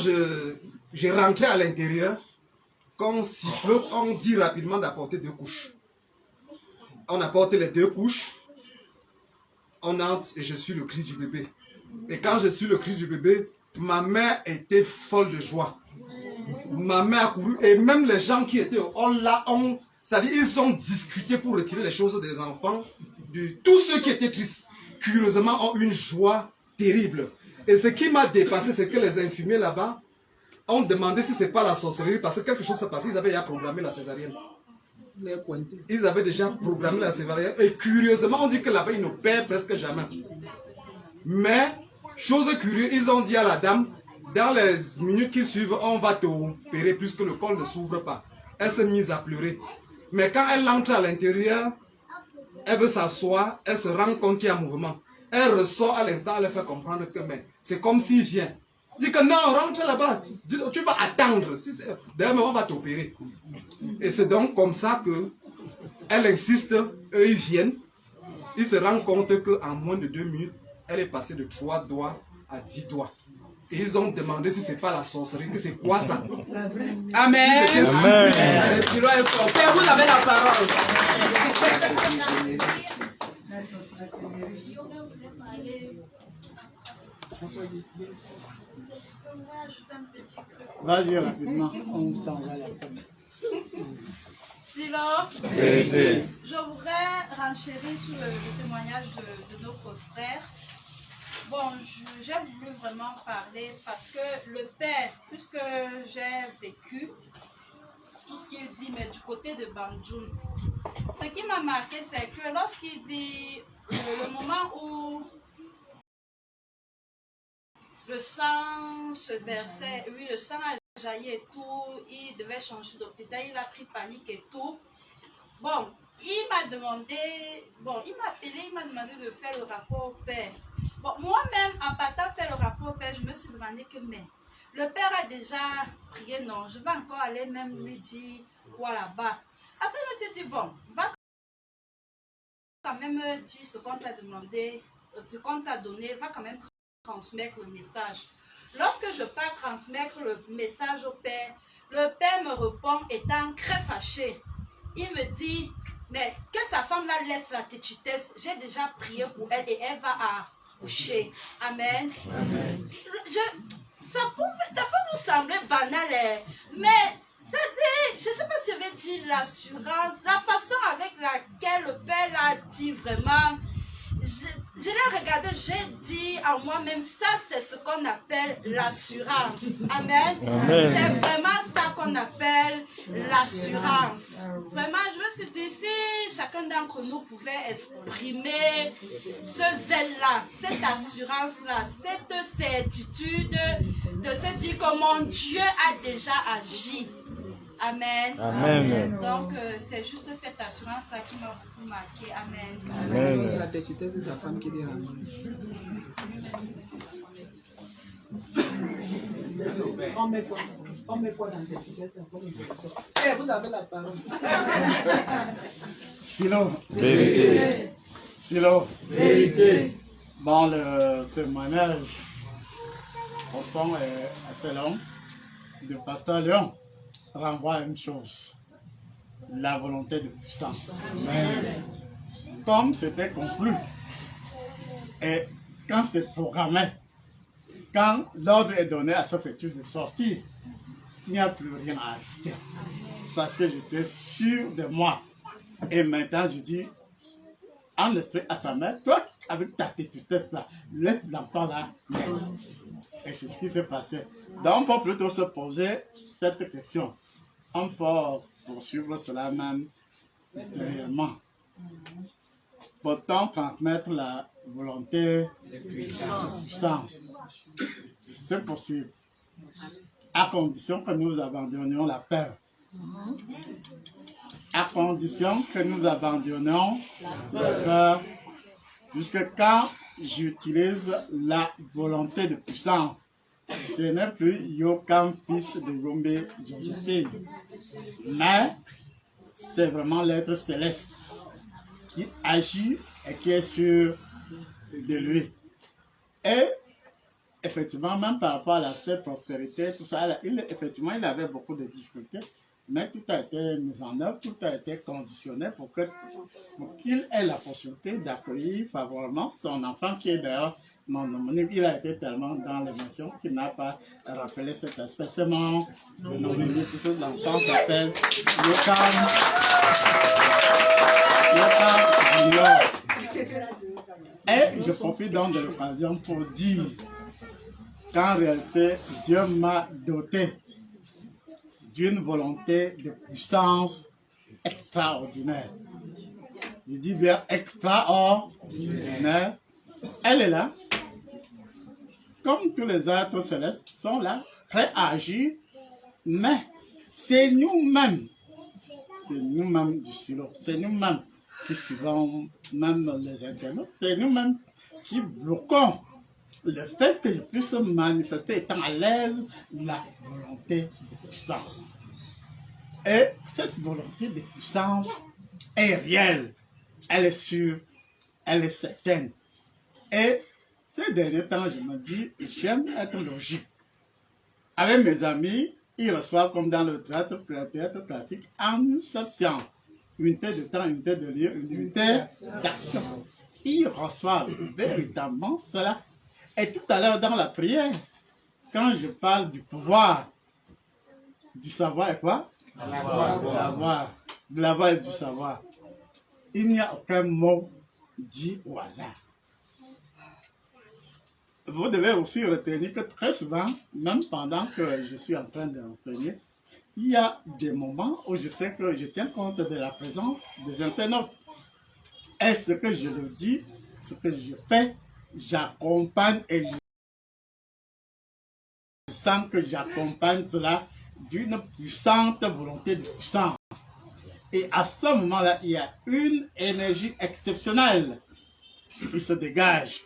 j'ai rentré à l'intérieur, qu'on siffle, on dit rapidement d'apporter 2 couches. On apporte les 2 couches, on entre et je suis le cri du bébé. Et quand je suis le cri du bébé, ma mère était folle de joie. Ma mère a couru et même les gens qui étaient au hall là, c'est-à-dire ils ont discuté pour retirer les choses des enfants. Tous ceux qui étaient tristes, curieusement, ont une joie terrible. Et ce qui m'a dépassé, c'est que les infirmiers là-bas ont demandé si ce n'est pas la sorcellerie, parce que quelque chose s'est passé, ils avaient déjà programmé la césarienne. Ils avaient déjà programmé la césarienne. Et curieusement, on dit que là-bas, ils n'opèrent presque jamais. Mais, chose curieuse, ils ont dit à la dame, dans les minutes qui suivent, on va t'opérer puisque le col ne s'ouvre pas. Elle s'est mise à pleurer. Mais quand elle entre à l'intérieur, elle veut s'asseoir, elle se rend compte qu'il y a un mouvement. Elle ressort à l'instant, elle fait comprendre que c'est comme s'il vient. Dit que non, rentre là-bas, tu vas attendre. Demain, on va t'opérer. Et c'est donc comme ça que elle insiste, eux ils viennent. Ils se rendent compte qu'en moins de 2 minutes, elle est passée de 3 doigts à 10 doigts. Et ils ont demandé si c'est pas la sorcellerie, que c'est quoi ça? Amen. Amen. Père, vous avez la parole. Vas-y rapidement, on t'envoie la peine. Sinon, je voudrais renchérir sur le témoignage de notre frère. Bon, j'ai voulu vraiment parler parce que le père, puisque j'ai vécu tout ce qu'il dit, mais du côté de Banjoun, ce qui m'a marqué, c'est que lorsqu'il dit le moment où le sang se versait, oui, le sang a jailli et tout, il devait changer d'hôpital, il a pris panique et tout. Bon, il m'a demandé, bon, il m'a appelé, il m'a demandé de faire le rapport au père. Bon, moi-même, en partant faire le rapport au père, je me suis demandé que, mais, le père a déjà prié, non, je vais encore aller même lui dire quoi là-bas. Après, je me suis dit, bon, va quand même dire ce qu'on t'a demandé, ce qu'on t'a donné, va quand même transmettre le message. Lorsque je pars transmettre le message au père, le père me répond étant très fâché. Il me dit, mais que sa femme-là laisse la têtutesse, j'ai déjà prié pour elle et elle va accoucher. Amen. Amen. Ça peut vous sembler banal, mais c'est-à-dire, je ne sais pas si je vais dire l'assurance, la façon avec laquelle le père l'a dit vraiment. Je l'ai regardé, j'ai dit à moi-même, ça c'est ce qu'on appelle l'assurance. Amen. Amen. C'est vraiment ça qu'on appelle l'assurance. Vraiment, je me suis dit, si chacun d'entre nous pouvait exprimer ce zèle-là, cette assurance-là, cette certitude de se dire que mon Dieu a déjà agi. Amen. Amen. Donc, c'est juste cette assurance-là qui m'a beaucoup marqué. Amen. Amen. C'est la têtutesse de ta femme qui dit Amen. On met quoi dans la têtutesse? Vous avez la parole. Silo. Vérité. Silo. Vérité. Bon, le témoignage, au fond, est assez long, de Pasteur Léon. Renvoie à une chose, la volonté de puissance. Amen. Comme c'était conclu, et quand c'est programmé, quand l'ordre est donné à ce fœtus de sortir, il n'y a plus rien à ajouter. Parce que j'étais sûr de moi. Et maintenant, je dis, en esprit à sa mère, toi, avec ta tête là, laisse l'enfant là. Et c'est ce qui s'est passé. Donc, on peut plutôt se poser cette question. On peut poursuivre cela même réellement. Peut-on transmettre la volonté de puissance? C'est possible. À condition que nous abandonnions la peur. À condition que nous abandonnions la peur. Jusque quand j'utilise la volonté de puissance, ce n'est plus Yokam, fils de Gombe Joséphine, mais c'est vraiment l'être céleste qui agit et qui est sûr de lui. Et effectivement, même par rapport à l'aspect prospérité, tout ça, effectivement, il avait beaucoup de difficultés, mais tout a été mis en œuvre, tout a été conditionné pour qu'il ait la possibilité d'accueillir favorablement son enfant qui est d'ailleurs non homonyme. Il a été tellement dans l'émotion qu'il n'a pas rappelé cet aspect. C'est mon homonyme, puisque l'enfant s'appelle Yokam Junior. Et je profite donc de l'occasion pour dire qu'en réalité, Dieu m'a doté d'une volonté de puissance extraordinaire. Je dis bien extraordinaire. Elle est là. Comme tous les êtres célestes sont là, prêts à agir, mais c'est nous-mêmes du silo, c'est nous-mêmes qui suivons même les internautes, c'est nous-mêmes qui bloquons le fait que je puisse manifester étant à l'aise la volonté de puissance. Et cette volonté de puissance est réelle, elle est sûre, elle est certaine. Et ces derniers temps, je me dis, j'aime être logique. Avec mes amis, ils reçoivent comme dans le théâtre classique, en une seule séance. Unité de temps, unité de lieu, unité d'action. Ils reçoivent véritablement cela. Et tout à l'heure dans la prière, quand je parle du pouvoir, du savoir et quoi? De l'avoir et du savoir. Il n'y a aucun mot dit au hasard. Vous devez aussi retenir que très souvent, même pendant que je suis en train d'enseigner, il y a des moments où je sais que je tiens compte de la présence des internautes. Et ce que je leur dis, ce que je fais, j'accompagne et je sens que j'accompagne cela d'une puissante volonté de puissance. Et à ce moment-là, il y a une énergie exceptionnelle qui se dégage.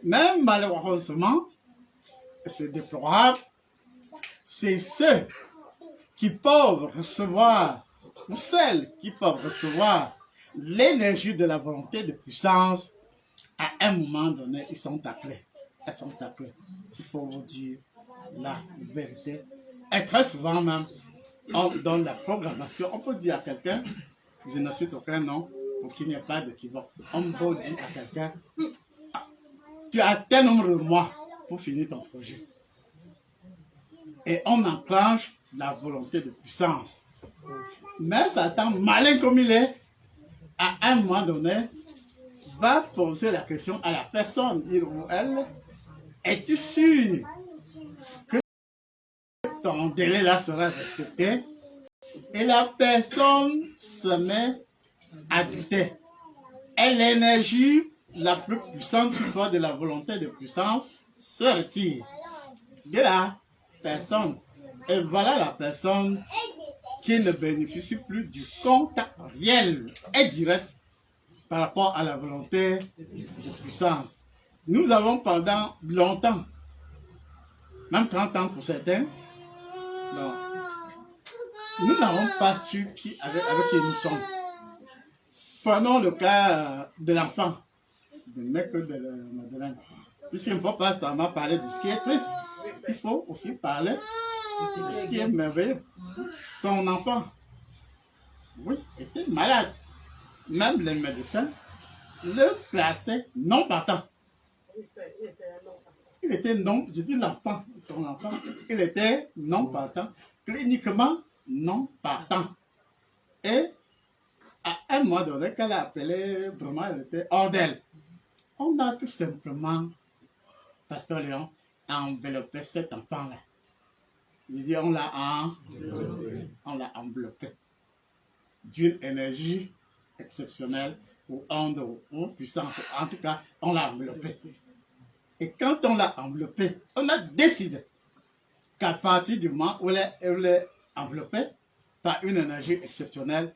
Même malheureusement, c'est déplorable, c'est ceux qui peuvent recevoir, ou celles qui peuvent recevoir l'énergie de la volonté de puissance, à un moment donné, ils sont appelés. Elles sont appelées. Il faut vous dire la vérité. Et très souvent même, on donne la programmation. On peut dire à quelqu'un, je ne cite aucun nom, pour qu'il n'y ait pas d'équivoque. On peut dire à quelqu'un, tu as tel nombre de mois pour finir ton projet. Et on enclenche la volonté de puissance. Mais Satan, malin comme il est, à un moment donné, va poser la question à la personne, il ou elle, es-tu sûr que ton délai là sera respecté? Et la personne se met à douter. Et l'énergie la plus puissante qui soit de la volonté de puissance se retire de la personne. Et voilà la personne qui ne bénéficie plus du contact réel et direct par rapport à la volonté de puissance. Nous avons pendant longtemps, même 30 ans pour certains, non, nous n'avons pas su avec qui nous sommes. Prenons le cas de l'enfant, de mec de Madeleine. Puisqu'il ne faut pas seulement parler de ce qui est triste, il faut aussi parler de ce qui est merveilleux. Son enfant, oui, était malade. Même les médecins le classaient non partant. Il était non, je dis l'enfant, son enfant, il était non partant, cliniquement non partant. Et à un mois donné, qu'elle a appelé, vraiment, elle était hors d'elle. On a tout simplement, Pasteur Léon, enveloppé cet enfant-là. Il dit, on l'a enveloppé d'une énergie exceptionnelle ou onde ou puissance. En tout cas, on l'a enveloppé. Et quand on l'a enveloppé, on a décidé qu'à partir du moment où elle est enveloppée par une énergie exceptionnelle,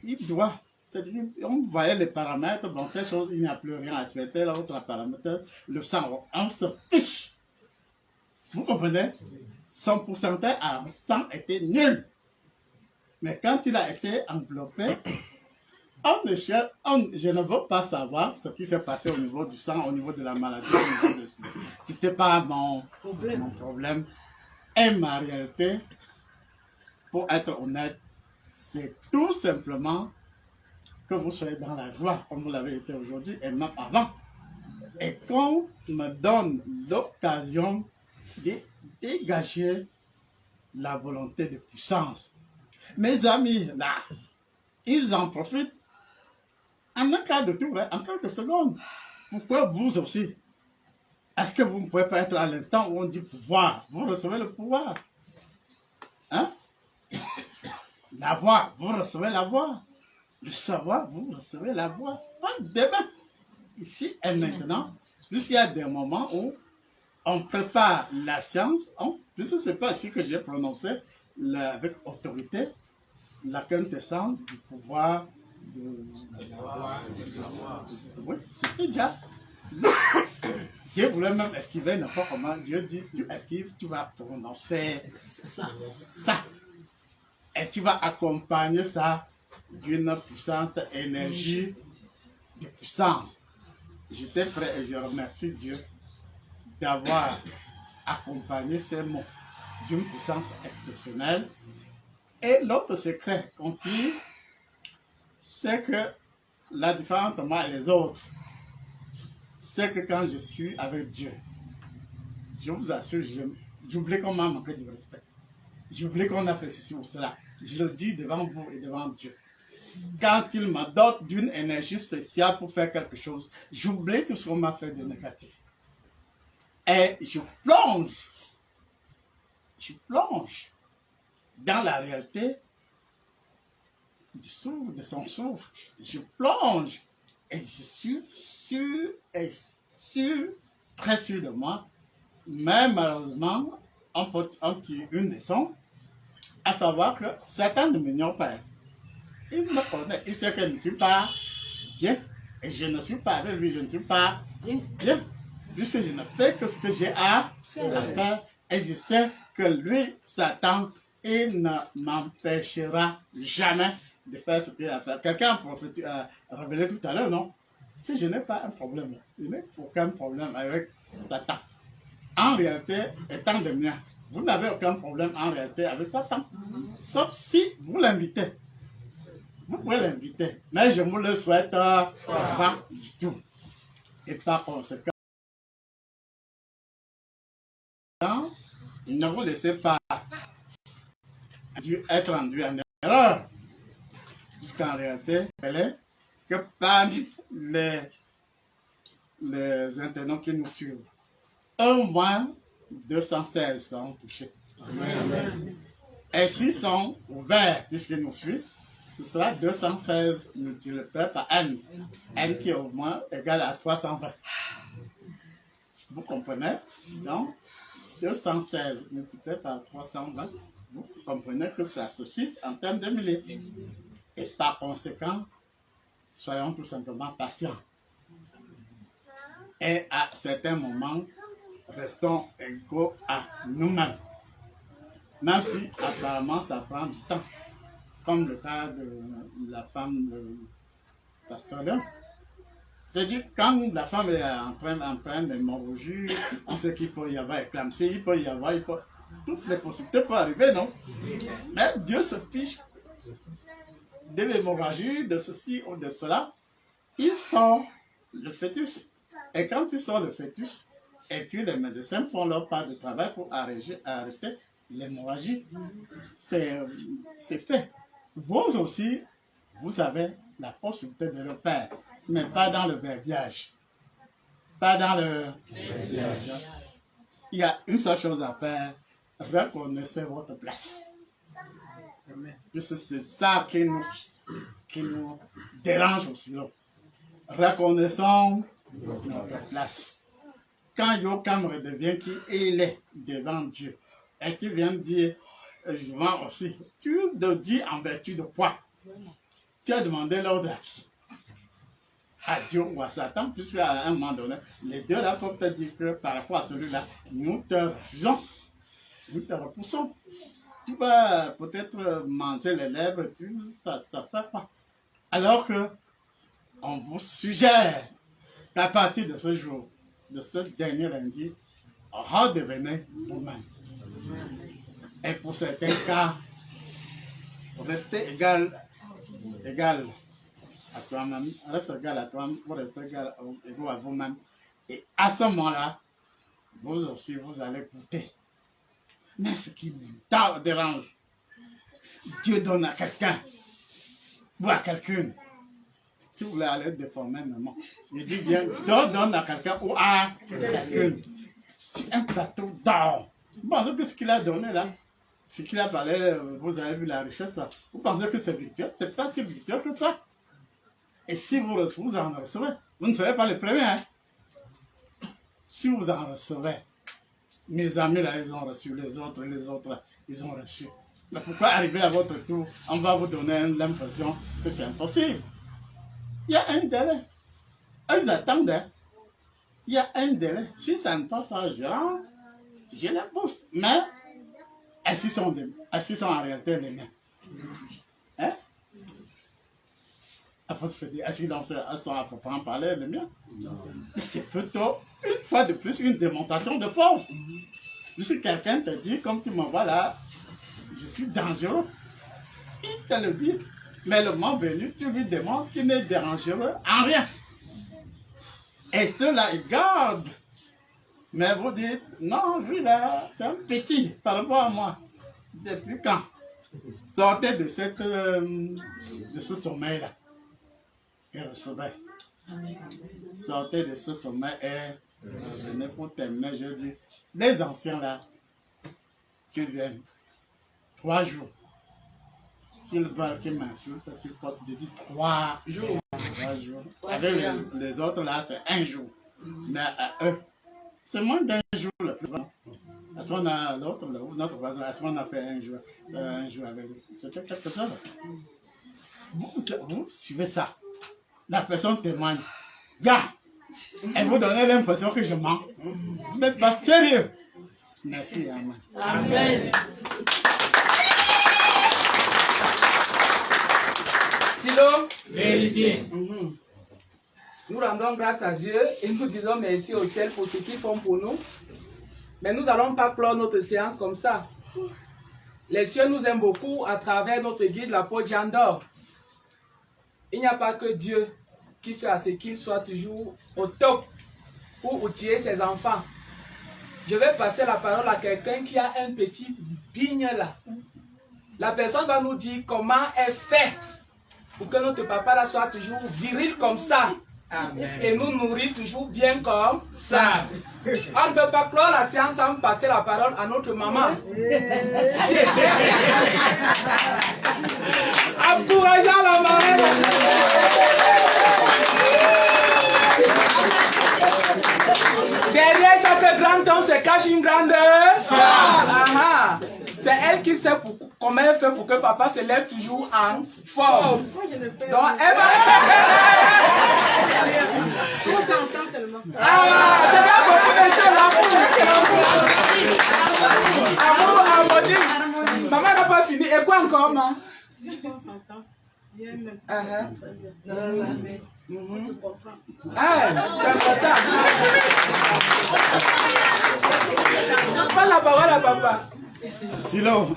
il doit, c'est-à-dire, on voyait les paramètres, bon, quelque chose, il n'y a plus rien à respecter, l'autre paramètre, le sang, on se fiche. Vous comprenez? Son pourcentage à sang était nul. Mais quand il a été enveloppé, je ne veux pas savoir ce qui s'est passé au niveau du sang, au niveau de la maladie, au niveau de ceci. Ce n'était pas mon problème. Et ma réalité, pour être honnête, c'est tout simplement que vous soyez dans la joie, comme vous l'avez été aujourd'hui et même avant. Et qu'on me donne l'occasion de dégager la volonté de puissance. Mes amis, là, ils en profitent en un quart de tour, en quelques secondes. Pourquoi vous aussi? Est-ce que vous ne pouvez pas être à l'instant où on dit pouvoir? Vous recevez le pouvoir. Hein? La voix, vous recevez la voix. Le savoir, vous recevez la voix. Pas demain. Ici et maintenant, puisqu'il y a des moments où on prépare la science, puisque ce n'est pas ici que j'ai prononcé avec autorité la quintessence du pouvoir oui, c'était déjà. Dieu voulait même esquiver n'importe comment. Dieu dit, tu esquives, tu vas prononcer ça. Et tu vas accompagner ça d'une puissante énergie de puissance. J'étais prêt et je remercie Dieu d'avoir accompagné ces mots d'une puissance exceptionnelle. Et l'autre secret qu'on tire, c'est que la différence entre moi et les autres, c'est que quand je suis avec Dieu, je vous assure, j'oublie qu'on m'a manqué du respect. J'oublie qu'on a fait ceci ou cela. Je le dis devant vous et devant Dieu. Quand il me dote d'une énergie spéciale pour faire quelque chose, j'oublie tout ce qu'on m'a fait de négatif. Et je plonge dans la réalité du souffle, de son souffle. Je plonge et je suis sûr, très sûr de moi. Mais malheureusement, on tire une leçon, à savoir que certains ne m'ignorent pas. Il me connaît, il sait que je ne suis pas bien. Et je ne suis pas avec lui, je ne suis pas bien. Puisque je ne fais que ce que j'ai à faire. Et je sais que lui, Satan, il ne m'empêchera jamais de faire ce qu'il a à faire. Quelqu'un a révélé tout à l'heure, non? Que je n'ai pas un problème. Je n'ai aucun problème avec Satan. En réalité, étant de mien, vous n'avez aucun problème en réalité avec Satan. Sauf si vous l'invitez. Vous pouvez l'inviter. Mais je ne vous le souhaite pas du tout. Et par conséquent, ne vous laissez pas être induit en erreur. Puisqu'en réalité, elle est que parmi les internautes qui nous suivent, au moins 216 sont touchés. Amen. Et s'ils sont ouverts, puisqu'ils nous suivent, ce sera 216 multiplié par n. N qui est au moins égal à 320. Vous comprenez? Donc, 216 multiplié par 320, vous comprenez que ça se chiffre en termes de milliers. Et par conséquent, soyons tout simplement patients. Et à certains moments, restons égaux à nous-mêmes. Même si apparemment ça prend du temps. Comme le cas de la femme de Pasteur Léon. C'est-à-dire, quand la femme est en train d'hémorragie, on sait qu'il peut y avoir éclampsie, il peut y avoir, toutes les possibilités peuvent arriver, non? Mais Dieu se fiche de l'hémorragie, de ceci ou de cela. Il sort le fœtus. Et quand il sort le fœtus, et puis les médecins font leur part de travail pour arrêter l'hémorragie, c'est fait. Vous aussi, vous avez la possibilité de le faire, mais pas dans le verbiage. Pas dans le verbiage. Il y a une seule chose à faire, reconnaissez votre place. Puisque c'est ça qui nous dérange aussi. Reconnaissons notre place. Quand Yokam redevient qui il est devant Dieu, et tu viens de dire, je vends aussi, tu le dis en vertu de quoi? Tu as demandé l'ordre à qui? À Dieu ou à Satan, puisqu'à un moment donné, les deux là peuvent te dire que par rapport à celui-là, nous te refusons, nous te repoussons. Tu vas peut-être manger les lèvres, puis ça ne fait pas. Alors que on vous suggère qu'à partir de ce jour, de ce dernier lundi, redevenez vous-même. Et pour certains cas, restez égal à toi-même, reste égal à toi-même, vous restez égal à vous-même. Et à ce moment-là, vous aussi, vous allez goûter. Mais ce qui me dérange, Dieu donne à quelqu'un ou à quelqu'une. Si vous voulez aller déformer maman, je dis bien, Dieu donne à quelqu'un ou à quelqu'une. Sur un plateau d'or. Vous pensez que ce qu'il a donné là, ce qu'il a parlé, vous avez vu la richesse là, vous pensez que c'est virtuel? C'est pas si virtuel que ça. Et si vous en recevez, vous ne serez pas les premiers. Hein? Si vous en recevez, mes amis là, ils ont reçu, les autres, ils ont reçu. Mais pourquoi arriver à votre tour, on va vous donner l'impression que c'est impossible? Il y a un délai. Ils attendent. Hein? Il y a un délai. Si ça ne passe pas, je les pousse. Mais, est-ce qu'ils sont en réalité les miens? Hein? Après, tu peux dire, est-ce qu'ils sont à proprement parler les miens? C'est plutôt, une fois de plus, une démonstration de force. Si quelqu'un te dit, comme tu me vois là, je suis dangereux, il te le dit. Mais le moment venu, tu lui demandes qu'il n'est dangereux en rien. Et ceux-là, ils gardent. Mais vous dites, non, lui là, c'est un petit par rapport à moi. Depuis quand? Sortez de ce sommeil-là. Et recevez. Sortez de ce sommeil et recevez. Pour terminer, je dis, les anciens là, qui viennent, 3 jours. S'ils veulent qu'ils m'insultent, je dis 3 jours. 3 jours. Avec les autres là, c'est 1 jour. Mais à eux, c'est moins d'1 jour le plus grand. Est-ce qu'on a l'autre, notre voisin, est-ce qu'on a fait 1 jour avec lui? C'était quelque chose. vous suivez ça. La personne témoigne. Ya! Elle vous donne l'impression que je mens. Vous n'êtes pas sérieux. Merci, amen. Amen. Silo, vérité. Nous rendons grâce à Dieu et nous disons merci au ciel pour ce qu'ils font pour nous. Mais nous n'allons pas clore notre séance comme ça. Les cieux nous aiment beaucoup à travers notre guide, l'apôtre Jean d'Or. Il n'y a pas que Dieu qui fait à ce qu'il soit toujours au top pour outiller ses enfants. Je vais passer la parole à quelqu'un qui a un petit bigne là. La personne va nous dire comment elle fait pour que notre papa là soit toujours viril comme ça. Amen. Et nous nourrit toujours bien comme ça. On ne peut pas clore la séance sans passer la parole à notre maman. Encourageons la maman. Derrière chaque grand homme se cache une grande femme. C'est elle qui sait comment elle fait pour que papa se lève toujours en forme. Donc elle va... On s'entend seulement. C'est bien beaucoup de choses là. Maman n'a pas fini. Et quoi encore, maman? On s'entend. Bien, On se comprend. C'est important. Prends la parole à papa. Silo,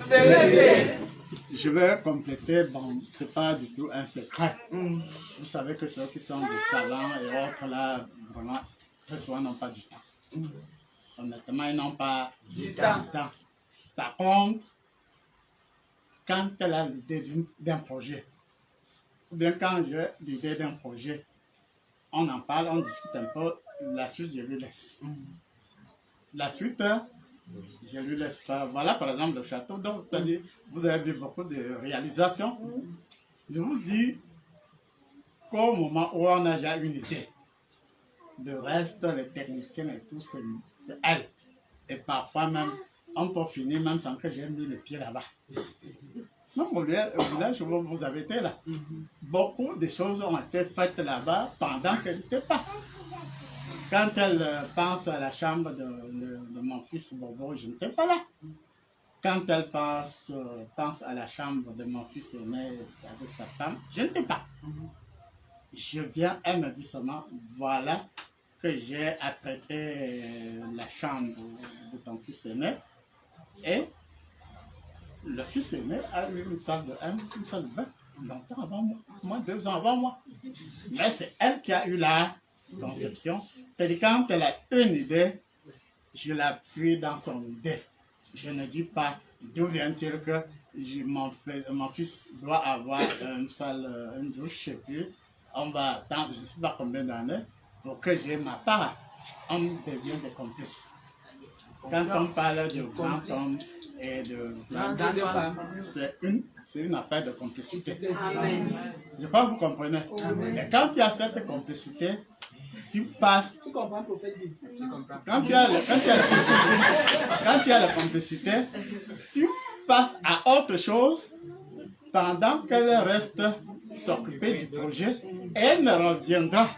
je vais compléter, bon, c'est pas du tout un secret. Vous savez que ceux qui sont des savants et autres là, vraiment, très souvent n'ont pas du temps. Honnêtement, ils n'ont pas du temps. Par contre, quand elle a l'idée d'un projet, ou bien quand j'ai l'idée d'un projet, on en parle, on discute un peu, la suite je lui laisse. La suite, je lui laisse faire. Voilà par exemple le château, donc vous avez vu beaucoup de réalisations. Je vous dis qu'au moment où on a déjà une idée, le reste, les techniciens et tout, c'est elle. Et parfois même, on peut finir même sans que j'ai mis le pied là-bas. Même au village où vous avez été là, beaucoup de choses ont été faites là-bas pendant qu'elle n'était pas. Quand elle pense à la chambre de mon fils Bobo, je n'étais pas là. Quand elle pense à la chambre de mon fils aîné avec sa femme, je n'étais pas. Je viens, elle me dit seulement, voilà que j'ai apprêté la chambre de ton fils aîné. Et le fils aîné a eu une salle de bain longtemps avant moi, 2 ans avant moi. Mais c'est elle qui a eu la conception. C'est-à-dire quand elle a une idée, je l'appuie dans son idée. Je ne dis pas d'où vient-il que mon fils doit avoir une salle, une douche, et puis on va attendre je ne sais pas combien d'années pour que j'ai ma part. On devient des complices. Quand on parle de grand homme et de grande femme, c'est une affaire de complicité. Amen. Je crois que vous comprenez. Amen. Et quand il y a cette complicité, tu passes. Tu comprends, prophète? Quand il y a la complicité, tu passes à autre chose pendant qu'elle reste s'occuper du projet. Elle ne reviendra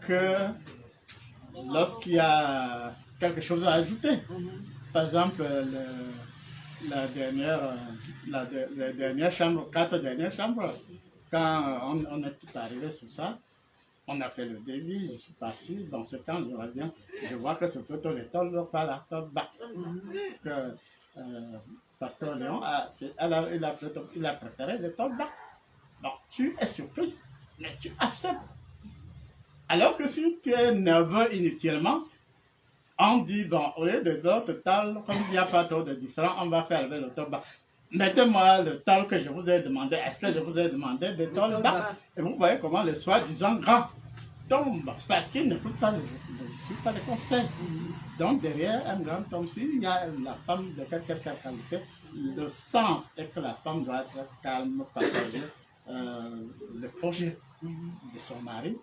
que lorsqu'il y a quelque chose à ajouter. Par exemple, la dernière chambre, 4 dernières chambres, quand on est arrivé sur ça, on a fait le devis, je suis parti, donc c'est quand je reviens, je vois que c'est plutôt les tôles par la tôle bas. Que Pasteur Léon, il a préféré les tôles bas. Donc tu es surpris, mais tu acceptes. Alors que si tu es nerveux inutilement, on dit, bon, au lieu de l'autre tôle, comme il n'y a pas trop de différence, on va faire avec le tôle bas. Mettez-moi le tôle que je vous ai demandé. Est-ce que je vous ai demandé des tôles bas? Et vous voyez comment le soi-disant grand tombe, parce qu'il n'écoute pas les conseils. Donc derrière un grand homme, s'il y a la femme de quelque qualité, le sens est que la femme doit être calme, partager le projet de son mari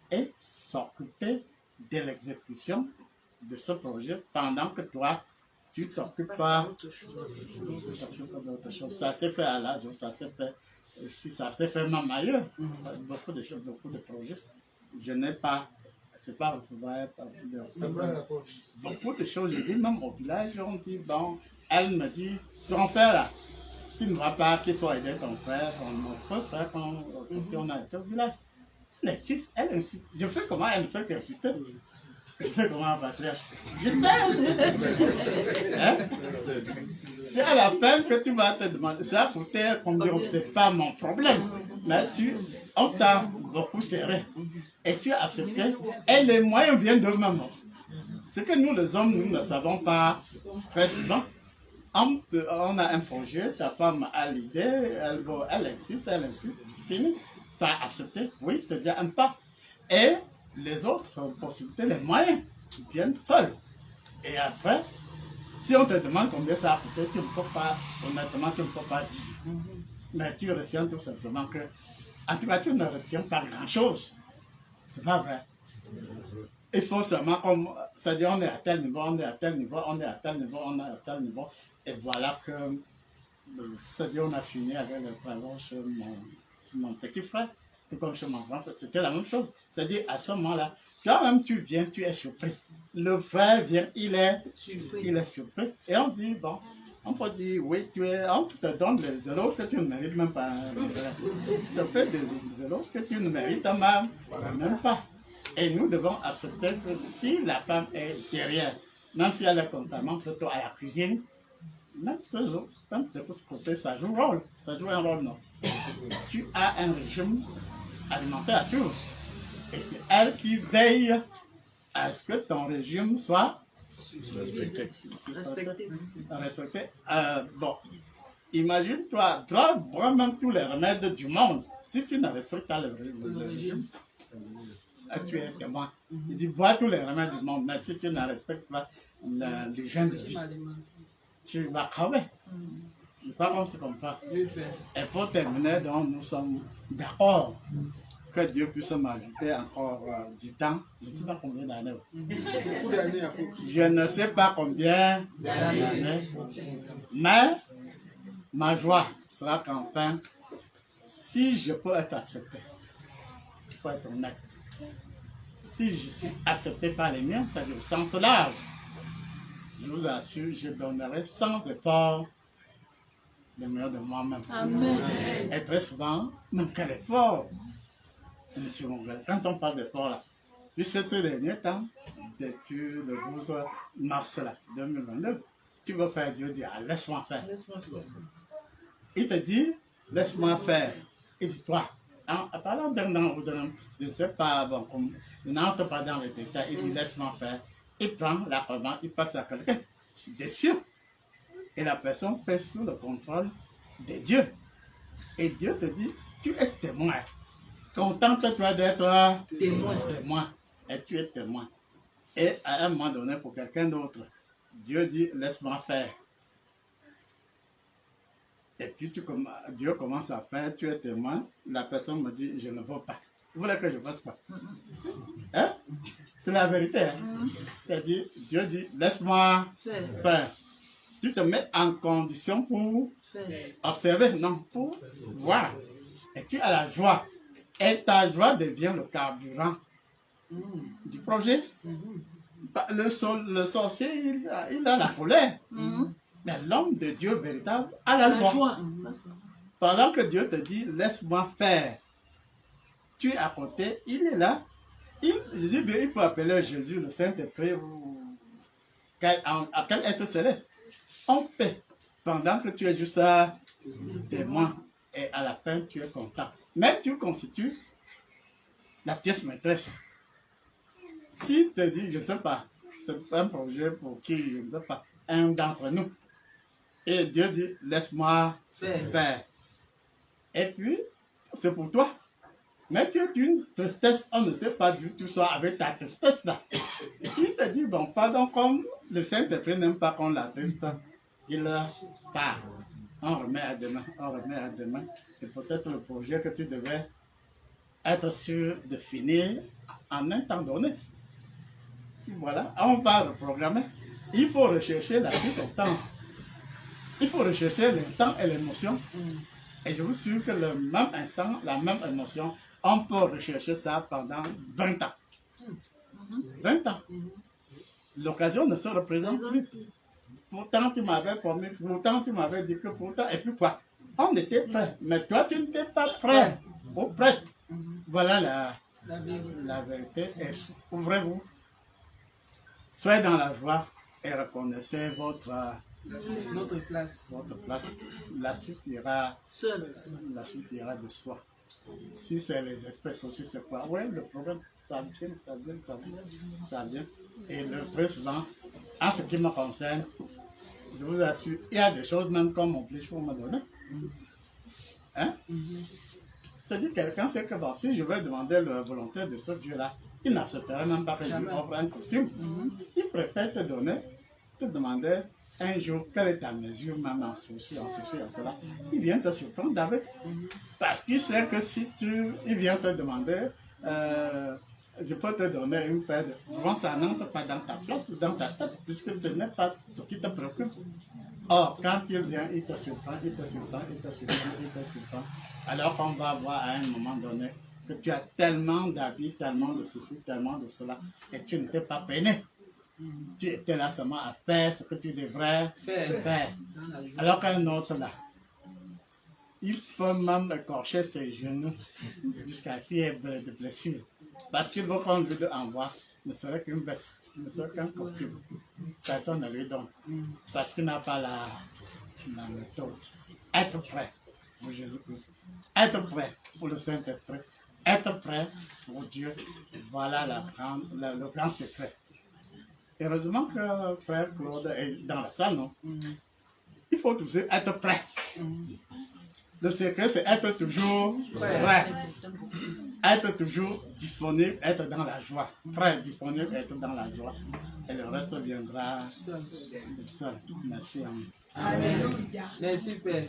et s'occuper de l'exécution de ce projet pendant que toi, tu t'occupes pas d'autre chose. Ça s'est fait à l'âge, ça s'est fait, si ça s'est fait même ailleurs. Beaucoup de choses, beaucoup de projets. Je n'ai pas, c'est pas vrai, beaucoup de choses, je dis même au village, on dit, bon, elle me dit, ton frère là, tu ne vois pas qu'il faut aider ton frère, notre frère, quand on a été au village. Elle insiste. Je fais comment elle fait qu'elle insiste. Je fais comment un patriarche. Je sais. Hein? C'est à la fin que tu vas te demander. C'est pour te conduire. C'est pas mon problème. Mais on t'a beaucoup serré. Et tu as accepté. Et les moyens viennent d'eux-mêmes. Ce que nous, les hommes, nous ne savons pas très souvent. On a un projet, ta femme a l'idée, elle insiste, fini. Tu as accepté, oui, c'est déjà un pas. Et les autres possibilités, les moyens, viennent seuls. Et après, si on te demande combien ça a coûté, tu ne peux pas, honnêtement, tu ne peux pas dire. Mais tu retiens tout simplement que, en tout cas, tu ne retiens pas grand-chose. C'est pas vrai. Il faut seulement, c'est-à-dire, on est à tel niveau, on est à tel niveau, on est à tel niveau, on est à tel niveau. Et voilà que, c'est-à-dire, on a fini avec le travail chez mon petit frère, tout comme chez mon grand frère, c'était la même chose. C'est-à-dire, à ce moment-là, toi-même tu viens, tu es surpris. Le frère vient, il est surpris. Et on dit, bon, on peut dire, oui, on te donne des zéros que tu ne mérites même pas. Tu te fais des zéros que tu ne mérites même pas. Et nous devons accepter que si la femme est derrière, même si elle est constamment plutôt à la cuisine, même ce côté, ça joue un rôle. Ça joue un rôle, non. Tu as un régime alimentaire à suivre. Et c'est elle qui veille à ce que ton régime soit respecté. Bon, imagine-toi, bois même tous les remèdes du monde. Si tu ne respectes pas le régime, tu es témoin. Il dit, bois tous les remèdes du monde, mais si tu ne respectes pas l'hygiène de vie, tu vas crever. Pas comme c'est comme ça. Et pour terminer, donc, nous sommes d'accord que Dieu puisse m'ajouter encore du temps. Je ne sais pas combien d'années. Je ne sais pas combien d'années. Mais ma joie sera qu'enfin, si je peux être accepté, il faut être honnête. Si je suis accepté par les miens, c'est-à-dire au sens large, je vous assure, je donnerai sans effort le meilleur de moi-même. Amen. Et très souvent, même quel effort. Quand on parle d'effort, là, juste ces derniers temps, depuis le 12 mars là, 2022, tu veux faire, Dieu dit, ah, laisse-moi faire. Il te dit, laisse-moi faire. Il dit, toi, en parlant d'un, je ne sais pas, bon, comme, il n'entre pas dans les détails, il dit, laisse-moi faire. Il prend la commande, il passe à quelqu'un, des cieux. Et la personne fait sous le contrôle de Dieu. Et Dieu te dit, tu es témoin. Contente-toi d'être témoin. Et tu es témoin. Et à un moment donné, pour quelqu'un d'autre, Dieu dit, laisse-moi faire. Et puis Dieu commence à faire, tu es témoin. La personne me dit, je ne veux pas. Vous voulez que je ne fasse pas? Hein? C'est la vérité. Hein? C'est-à-dire, Dieu dit, laisse-moi faire. Tu te mets en condition pour observer, non, pour voir. Et tu as la joie. Et ta joie devient le carburant du projet. Le sorcier, il a la colère. Mais l'homme de Dieu véritable a la joie. Pendant que Dieu te dit, laisse-moi faire. Tu es à côté, il est là. Je dis bien, il peut appeler Jésus, le Saint-Esprit, à quel être céleste. On fait. Pendant que tu es juste à témoin. Et à la fin, tu es content. Mais tu constitues la pièce maîtresse. Si tu te dis, je ne sais pas, c'est un projet pour qui, je ne sais pas, un d'entre nous. Et Dieu dit, laisse-moi faire. Et puis, c'est pour toi. Mais tu es une tristesse, on ne sait pas du tout ça avec ta tristesse là. Il te dit, bon, pardon, comme le Saint-Esprit n'aime pas qu'on la triste, il part. On remet à demain, on remet à demain. C'est peut-être le projet que tu devais être sûr de finir en un temps donné. Puis voilà, on va reprogrammer. il faut rechercher la circonstance. Il faut rechercher l'instant et l'émotion. Et je vous assure que le même instant, la même émotion, on peut rechercher ça pendant 20 ans. 20 ans. L'occasion ne se représente plus. Pourtant, tu m'avais promis, pourtant, tu m'avais dit que pourtant, et puis quoi? On était prêts, mais toi, tu n'étais pas prêt ou prête. Voilà la vérité. Et ouvrez-vous. Soyez dans la joie et reconnaissez votre place. La suite ira seule. La suite ira de soi. Si c'est les espèces aussi, c'est quoi? Oui, le problème, ça vient. Et le très souvent, en ce qui me concerne, je vous assure, il y a des choses même qu'on m'oblige pour me donner. Hein? C'est-à-dire quelqu'un sait que bon, si je vais demander la volonté de ce Dieu-là, il n'accepterait même pas que je lui offre un costume. Il préfère te demander un jour quelle est ta mesure, même en ceci, en cela. Il vient te surprendre avec. Parce qu'il sait que si il vient te demander, je peux te donner une paire de... Bon, ça n'entre pas dans ta place ou dans ta tête, puisque ce n'est pas ce qui te préoccupe. Or, quand il vient, il te surprend. Alors qu'on va voir à un moment donné que tu as tellement d'avis, tellement de ceci, tellement de cela, et tu ne t'es pas peiné. Tu étais là seulement à faire ce que tu devrais faire. Alors qu'un autre là, il peut même écorcher ses genoux jusqu'à ce qu'il y ait de blessures. Parce qu'il veut qu'on lui envoie, ne serait qu'une veste, ne serait qu'un costume. Personne ne lui donne. Parce qu'il n'a pas la méthode. Être prêt pour Jésus-Christ. Être prêt pour le Saint-Esprit. Être prêt pour Dieu. Voilà le grand secret. Heureusement que frère Claude est dans la salle, non? Il faut toujours être prêt. Le secret, c'est être toujours prêt. Être toujours disponible, être dans la joie. Prêt, disponible, être dans la joie. Et le reste viendra seul. Merci. Alléluia. Merci, Père.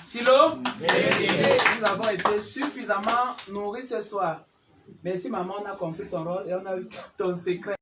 Silo, nous avons été suffisamment nourris ce soir. Merci, maman, on a compris ton rôle et on a eu ton secret.